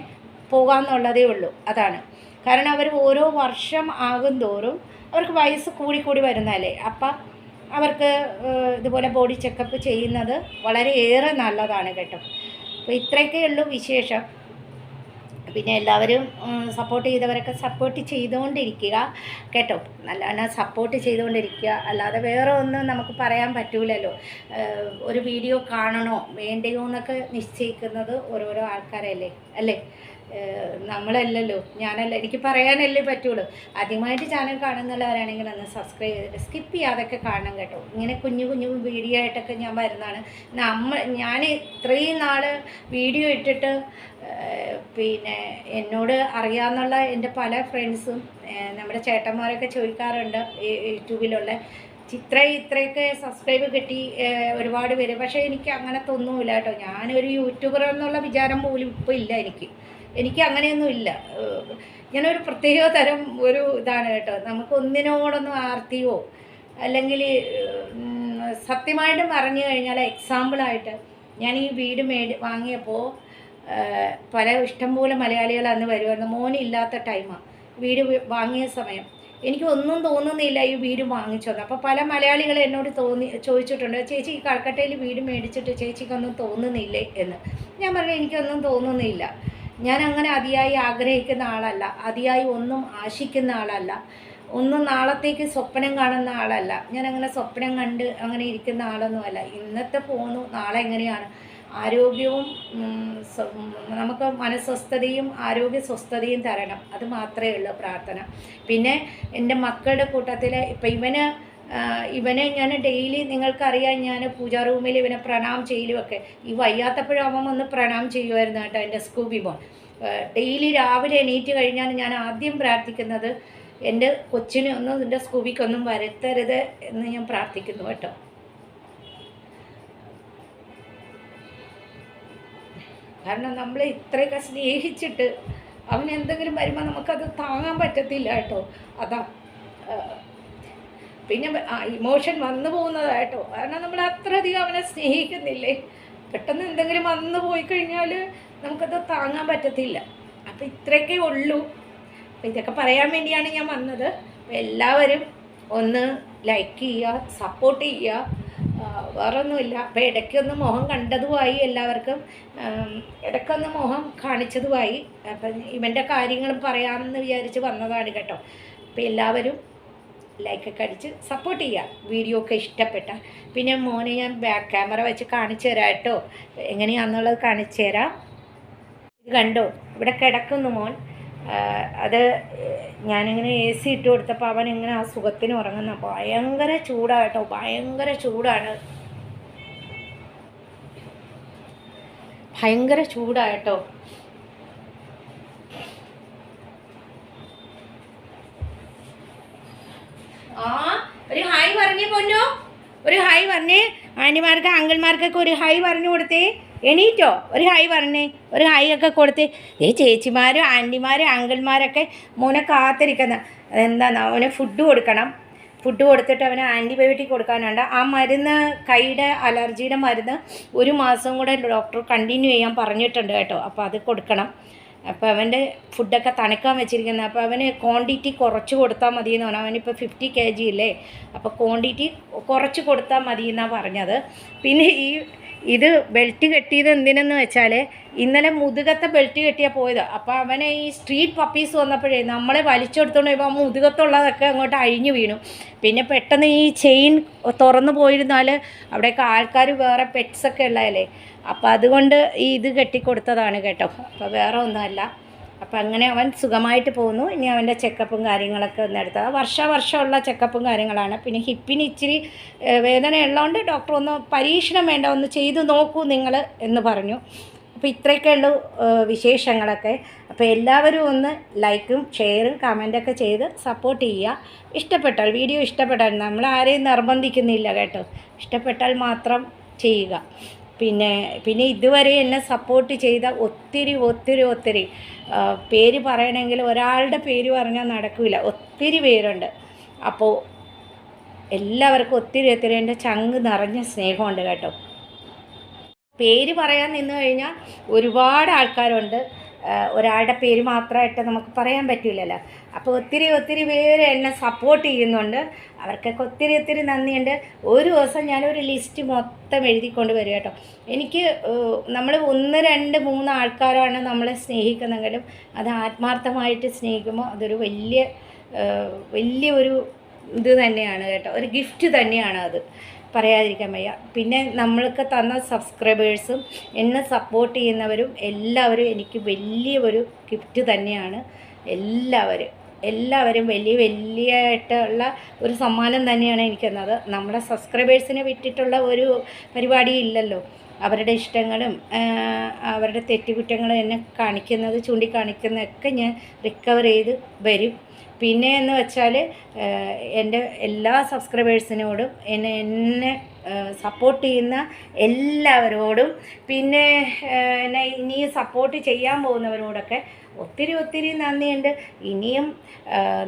പോകാമെന്നുള്ളതേ ഉള്ളൂ. അതാണ് കാരണം. അവർ ഓരോ വർഷം ആകും തോറും അവർക്ക് വയസ്സ് കൂടി വരുന്നതല്ലേ. അപ്പം അവർക്ക് ഇതുപോലെ ബോഡി ചെക്കപ്പ് ചെയ്യുന്നത് വളരെയേറെ നല്ലതാണ് കേട്ടോ. അപ്പോൾ ഇത്രയൊക്കെ ഉള്ളൂ വിശേഷം. പിന്നെ എല്ലാവരും സപ്പോർട്ട് ചെയ്തവരൊക്കെ സപ്പോർട്ട് ചെയ്തുകൊണ്ടിരിക്കുക കേട്ടോ. നല്ലോണം സപ്പോർട്ട് ചെയ്തുകൊണ്ടിരിക്കുക. അല്ലാതെ വേറെ ഒന്നും നമുക്ക് പറയാൻ പറ്റൂലല്ലോ. ഒരു വീഡിയോ കാണണോ വേണ്ടയോ എന്നൊക്കെ നിശ്ചയിക്കുന്നത് ഓരോരോ ആൾക്കാരല്ലേ അല്ലേ, നമ്മളല്ലല്ലോ, ഞാനല്ല. എനിക്ക് പറയാനല്ലേ പറ്റുള്ളൂ. ആദ്യമായിട്ട് ചാനൽ കാണുന്നുള്ളവരാണെങ്കിൽ ഒന്ന് സബ്സ്ക്രൈബ് ചെയ്തിട്ട് സ്കിപ്പ് ചെയ്യാതൊക്കെ കാണണം കേട്ടോ. ഇങ്ങനെ കുഞ്ഞു വീഡിയോ ആയിട്ടൊക്കെ ഞാൻ വരുന്നതാണ്. ഞാൻ ഇത്രയും നാൾ വീഡിയോ ഇട്ടിട്ട് പിന്നെ എന്നോട് അറിയാമെന്നുള്ള എൻ്റെ പല ഫ്രണ്ട്സും നമ്മുടെ ചേട്ടന്മാരൊക്കെ ചോദിക്കാറുണ്ട് യൂട്യൂബിലുള്ള ഇത്രയൊക്കെ സബ്സ്ക്രൈബ് കിട്ടി ഒരുപാട് പേര്. പക്ഷേ എനിക്ക് അങ്ങനത്തെ ഒന്നുമില്ല കേട്ടോ. ഞാനൊരു യൂട്യൂബർ എന്നുള്ള വിചാരം പോലും ഇപ്പോൾ ഇല്ല എനിക്ക് അങ്ങനെയൊന്നും ഇല്ല. ഞാനൊരു പ്രത്യേക തരം ഒരു ഇതാണ് കേട്ടോ. നമുക്ക് ഒന്നിനോടൊന്നും ആർത്തിയോ അല്ലെങ്കിൽ സത്യമായിട്ടും പറഞ്ഞു കഴിഞ്ഞാൽ എക്സാമ്പിളായിട്ട് ഞാൻ ഈ വീട് വാങ്ങിയപ്പോൾ പല ഇഷ്ടംപോലെ മലയാളികൾ അന്ന് വരുമായിരുന്നു. മോനില്ലാത്ത ടൈമാണ് വീട് വാങ്ങിയ സമയം. എനിക്ക് ഒന്നും തോന്നുന്നില്ല ഈ വീട് വാങ്ങിച്ചത്. അപ്പോൾ പല മലയാളികൾ എന്നോട് ചോദിച്ചിട്ടുണ്ട്, ചേച്ചി ഈ കൽക്കട്ടയിൽ വീട് മേടിച്ചിട്ട് ചേച്ചിക്കൊന്നും തോന്നുന്നില്ലേ എന്ന്. ഞാൻ പറഞ്ഞു എനിക്കൊന്നും തോന്നുന്നില്ല. ഞാൻ അങ്ങനെ അതിയായി ആഗ്രഹിക്കുന്ന ആളല്ല, അതിയായി ഒന്നും ആശിക്കുന്ന ആളല്ല, ഒന്നും നാളത്തേക്ക് സ്വപ്നം കാണുന്ന ആളല്ല. ഞാൻ അങ്ങനെ സ്വപ്നം കണ്ട് അങ്ങനെ ഇരിക്കുന്ന ആളൊന്നുമല്ല. ഇന്നത്തെ പോന്നു, നാളെ എങ്ങനെയാണ് ആരോഗ്യവും നമുക്ക് മനസ്വസ്ഥതയും ആരോഗ്യ സ്വസ്ഥതയും തരണം. അത് മാത്രമേ ഉള്ളൂ പ്രാർത്ഥന. പിന്നെ എൻ്റെ മക്കളുടെ കൂട്ടത്തിൽ ഇപ്പം ഇവനെ ഞാൻ ഡെയിലി, നിങ്ങൾക്കറിയാം, ഞാൻ പൂജാ റൂമിൽ ഇവനെ പ്രണാം ചെയ്യലുമൊക്കെ. ഈ വയ്യാത്തപ്പോഴും അവൻ വന്ന് പ്രണാം ചെയ്യുമായിരുന്നു കേട്ടോ. എൻ്റെ സ്കൂബി മോൻ ഡെയിലി രാവിലെ എണീറ്റ് കഴിഞ്ഞാൽ ഞാൻ ആദ്യം പ്രാർത്ഥിക്കുന്നത് എൻ്റെ കൊച്ചിനൊന്നും എൻ്റെ സ്കൂബിക്കൊന്നും വരുത്തരുത് എന്ന് ഞാൻ പ്രാർത്ഥിക്കുന്നു കേട്ടോ. കാരണം നമ്മൾ ഇത്രയൊക്കെ സ്നേഹിച്ചിട്ട് അവന് എന്തെങ്കിലും വരുമ്പോൾ നമുക്കത് താങ്ങാൻ പറ്റത്തില്ല കേട്ടോ. അതാ പിന്നെ ഇമോഷൻ വന്നു പോകുന്നതായിട്ടോ. കാരണം നമ്മൾ അത്രയധികം അവനെ സ്നേഹിക്കുന്നില്ലേ. പെട്ടെന്ന് എന്തെങ്കിലും വന്നു പോയി കഴിഞ്ഞാൽ നമുക്കത് താങ്ങാൻ പറ്റത്തില്ല. അപ്പോൾ ഇത്രയൊക്കെ ഉള്ളൂ. അപ്പോൾ ഇതൊക്കെ പറയാൻ വേണ്ടിയാണ് ഞാൻ വന്നത്. അപ്പോൾ എല്ലാവരും ഒന്ന് ലൈക്ക് ചെയ്യുക, സപ്പോർട്ട് ചെയ്യുക, വേറൊന്നുമില്ല. അപ്പോൾ ഇടയ്ക്കൊന്ന് മുഖം കണ്ടതുമായി, എല്ലാവർക്കും ഇടയ്ക്കൊന്ന് മുഖം കാണിച്ചതുമായി. അപ്പം ഇവൻ്റെ കാര്യങ്ങളും പറയാമെന്ന് വിചാരിച്ച് വന്നതാണ് കേട്ടോ. അപ്പോൾ എല്ലാവരും ലൈക്കൊക്കെ അടിച്ച് സപ്പോർട്ട് ചെയ്യുക, വീഡിയോ ഒക്കെ ഇഷ്ടപ്പെട്ട. പിന്നെ മോനെ ഞാൻ ബാക്ക് ക്യാമറ വെച്ച് കാണിച്ചു തരാം കേട്ടോ, എങ്ങനെയാണെന്നുള്ളത് കാണിച്ചു തരാം. ഇത് കണ്ടോ, ഇവിടെ കിടക്കുന്നു മോൻ. അത് ഞാനിങ്ങനെ AC ഇട്ട് കൊടുത്തപ്പോൾ അവൻ ഇങ്ങനെ ആ സുഖത്തിന് ഉറങ്ങുന്ന. ഭയങ്കര ചൂടാണ് കേട്ടോ, ഭയങ്കര ചൂടാണ്, ഭയങ്കര ചൂടാണ് കേട്ടോ. ഒരു ഹായ് പറഞ്ഞേ പൊന്നോ, ഒരു ഹായ് പറഞ്ഞേ. ആൻറ്റിമാർക്ക് അങ്കിൾമാർക്കൊക്കെ ഒരു ഹായ് പറഞ്ഞു കൊടുത്തേ. എണീറ്റോ, ഒരു ഹായ് പറഞ്ഞേ, ഒരു ഹായ് ഒക്കെ കൊടുത്തേ. ചേച്ചിമാരും ആൻറ്റിമാരും അങ്കിൾമാരൊക്കെ മോനെ കാത്തിരിക്കുന്ന. എന്താണ്, അവന് ഫുഡ് കൊടുക്കണം. ഫുഡ് കൊടുത്തിട്ട് അവന് ആൻറ്റിബയോട്ടിക് കൊടുക്കാനുണ്ട്. ആ മരുന്ന്, കൈയുടെ അലർജിയുടെ മരുന്ന് 1 മാസം കൂടെ ഡോക്ടർ കണ്ടിന്യൂ ചെയ്യാൻ പറഞ്ഞിട്ടുണ്ട് കേട്ടോ. അപ്പോൾ അത് കൊടുക്കണം. അപ്പോൾ അവൻ്റെ ഫുഡൊക്കെ തണുക്കാൻ വെച്ചിരിക്കുന്നത്. അപ്പോൾ അവന് ക്വാണ്ടിറ്റി കുറച്ച് കൊടുത്താൽ മതി എന്ന് പറഞ്ഞു. അവനിപ്പോൾ 50 kg ഇല്ലേ, അപ്പോൾ ക്വാണ്ടിറ്റി കുറച്ച് കൊടുത്താൽ മതി എന്നാണ് പറഞ്ഞത്. പിന്നെ ഇത് ബെൽറ്റ് കെട്ടിയത് എന്തിനെന്ന് വെച്ചാൽ ഇന്നലെ മുതുകത്തെ ബെൽറ്റ് കെട്ടിയാൽ പോയത്. അപ്പോൾ അവനെ ഈ സ്ട്രീറ്റ് പപ്പീസ് വന്നപ്പോഴേ നമ്മളെ വലിച്ചെടുത്തോണ്ട് പോയപ്പോൾ ആ മുതുകത്തുള്ളതൊക്കെ അങ്ങോട്ട് അഴിഞ്ഞു വീണു. പിന്നെ പെട്ടെന്ന് ഈ ചെയിൻ തുറന്നു പോയിരുന്നാൽ അവിടെയൊക്കെ ആൾക്കാർ വേറെ പെറ്റ്സൊക്കെ ഉള്ളതല്ലേ. അപ്പോൾ അതുകൊണ്ട് ഇത് കെട്ടിക്കൊടുത്തതാണ് കേട്ടോ. അപ്പോൾ വേറെ ഒന്നുമല്ല. അപ്പോൾ അങ്ങനെ അവൻ സുഖമായിട്ട് പോകുന്നു. ഇനി അവൻ്റെ ചെക്കപ്പും കാര്യങ്ങളൊക്കെ ഒന്ന് എടുത്താൽ വർഷമുള്ള ചെക്കപ്പും കാര്യങ്ങളാണ്. പിന്നെ ഹിപ്പിന് ഇച്ചിരി വേദന ഉള്ളതുകൊണ്ട് ഡോക്ടർ ഒന്ന് പരീക്ഷണം വേണ്ട, ഒന്ന് ചെയ്ത് നോക്കൂ നിങ്ങൾ എന്ന് പറഞ്ഞു. അപ്പോൾ ഇത്രയൊക്കെ ഉള്ളൂ വിശേഷങ്ങളൊക്കെ. അപ്പോൾ എല്ലാവരും ഒന്ന് ലൈക്കും ഷെയറും കമൻറ്റൊക്കെ ചെയ്ത് സപ്പോർട്ട് ചെയ്യുക. ഇഷ്ടപ്പെട്ടാൽ, വീഡിയോ ഇഷ്ടപ്പെട്ടാൽ, നമ്മൾ ആരെയും നിർബന്ധിക്കുന്നില്ല കേട്ടോ, ഇഷ്ടപ്പെട്ടാൽ മാത്രം ചെയ്യുക. പിന്നെ ഇതുവരെ എന്നെ സപ്പോർട്ട് ചെയ്ത ഒത്തിരി പേര് പറയണമെങ്കിൽ ഒരാളുടെ പേര് പറഞ്ഞാൽ നടക്കില്ല, ഒത്തിരി പേരുണ്ട്. അപ്പോൾ എല്ലാവർക്കും ഒത്തിരി എൻ്റെ ചങ്ക് നിറഞ്ഞ സ്നേഹമുണ്ട് കേട്ടോ. പേര് പറയാൻ നിന്ന് കഴിഞ്ഞാൽ ഒരുപാട് ആൾക്കാരുണ്ട്. ഒരാളുടെ പേര് മാത്രമായിട്ട് നമുക്ക് പറയാൻ പറ്റില്ലല്ലോ. അപ്പോൾ ഒത്തിരി പേര് എന്നെ സപ്പോർട്ട് ചെയ്യുന്നുണ്ട്. അവർക്കൊക്കെ ഒത്തിരി നന്ദിയുണ്ട്. ഒരു ദിവസം ഞാനൊരു ലിസ്റ്റ് മൊത്തം എഴുതിക്കൊണ്ട് വരും കേട്ടോ. എനിക്ക് നമ്മൾ 1, 2, 3 ആൾക്കാരാണ് നമ്മളെ സ്നേഹിക്കുന്നെങ്കിലും അത് ആത്മാർത്ഥമായിട്ട് സ്നേഹിക്കുമ്പോൾ അതൊരു വലിയൊരു ഇത് തന്നെയാണ് കേട്ടോ, ഒരു ഗിഫ്റ്റ് തന്നെയാണ് അത്, പറയാതിരിക്കാൻ വയ്യ. പിന്നെ നമ്മൾക്ക് തന്ന സബ്സ്ക്രൈബേഴ്സും എന്നെ സപ്പോർട്ട് ചെയ്യുന്നവരും എല്ലാവരും എനിക്ക് വലിയൊരു ഗിഫ്റ്റ് തന്നെയാണ്. എല്ലാവരും വലിയായിട്ടുള്ള ഒരു സമ്മാനം തന്നെയാണ് എനിക്ക് തന്നത്. നമ്മുടെ സബ്സ്ക്രൈബേഴ്സിനെ വിട്ടിട്ടുള്ള ഒരു പരിപാടി ഇല്ലല്ലോ. അവരുടെ ഇഷ്ടങ്ങളും അവരുടെ തെറ്റുകുറ്റങ്ങളും എന്നെ കാണിക്കുന്നത് ചൂണ്ടിക്കാണിക്കുന്നതൊക്കെ ഞാൻ റിക്കവർ ചെയ്ത് വരും. പിന്നെ എന്ന് വെച്ചാൽ എൻ്റെ എല്ലാ സബ്സ്ക്രൈബേഴ്സിനോടും എന്നെ സപ്പോർട്ട് ചെയ്യുന്ന എല്ലാവരോടും പിന്നെ എന്നെ ഇനി സപ്പോർട്ട് ചെയ്യാൻ പോകുന്നവരോടൊക്കെ ഒത്തിരി നന്ദിയുണ്ട്. ഇനിയും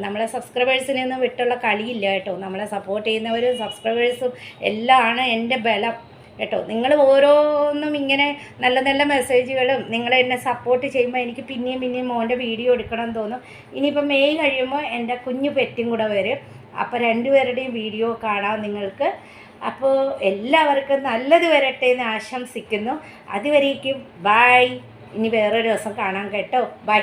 നമ്മളെ സബ്സ്ക്രൈബേഴ്സിനൊന്നും വിട്ടുള്ള കളിയില്ല കേട്ടോ. നമ്മളെ സപ്പോർട്ട് ചെയ്യുന്നവരും സബ്സ്ക്രൈബേഴ്സും എല്ലാമാണ് എൻ്റെ ബലം കേട്ടോ. നിങ്ങൾ ഓരോന്നും ഇങ്ങനെ നല്ല നല്ല മെസ്സേജുകളും നിങ്ങൾ എന്നെ സപ്പോർട്ട് ചെയ്യുമ്പോൾ എനിക്ക് പിന്നെയും മോൻ്റെ വീഡിയോ എടുക്കണം എന്ന് തോന്നും. ഇനിയിപ്പോൾ മെയ് കഴിയുമ്പോൾ എൻ്റെ കുഞ്ഞു പെറ്റും കൂടെ വരും. അപ്പോൾ രണ്ടുപേരുടെയും വീഡിയോ കാണാം നിങ്ങൾക്ക്. അപ്പോൾ എല്ലാവർക്കും നല്ലത് വരട്ടെ എന്ന് ആശംസിക്കുന്നു. അതുവരേക്കും ബൈ. ഇനി വേറൊരു ദിവസം കാണാം കേട്ടോ. ബൈ.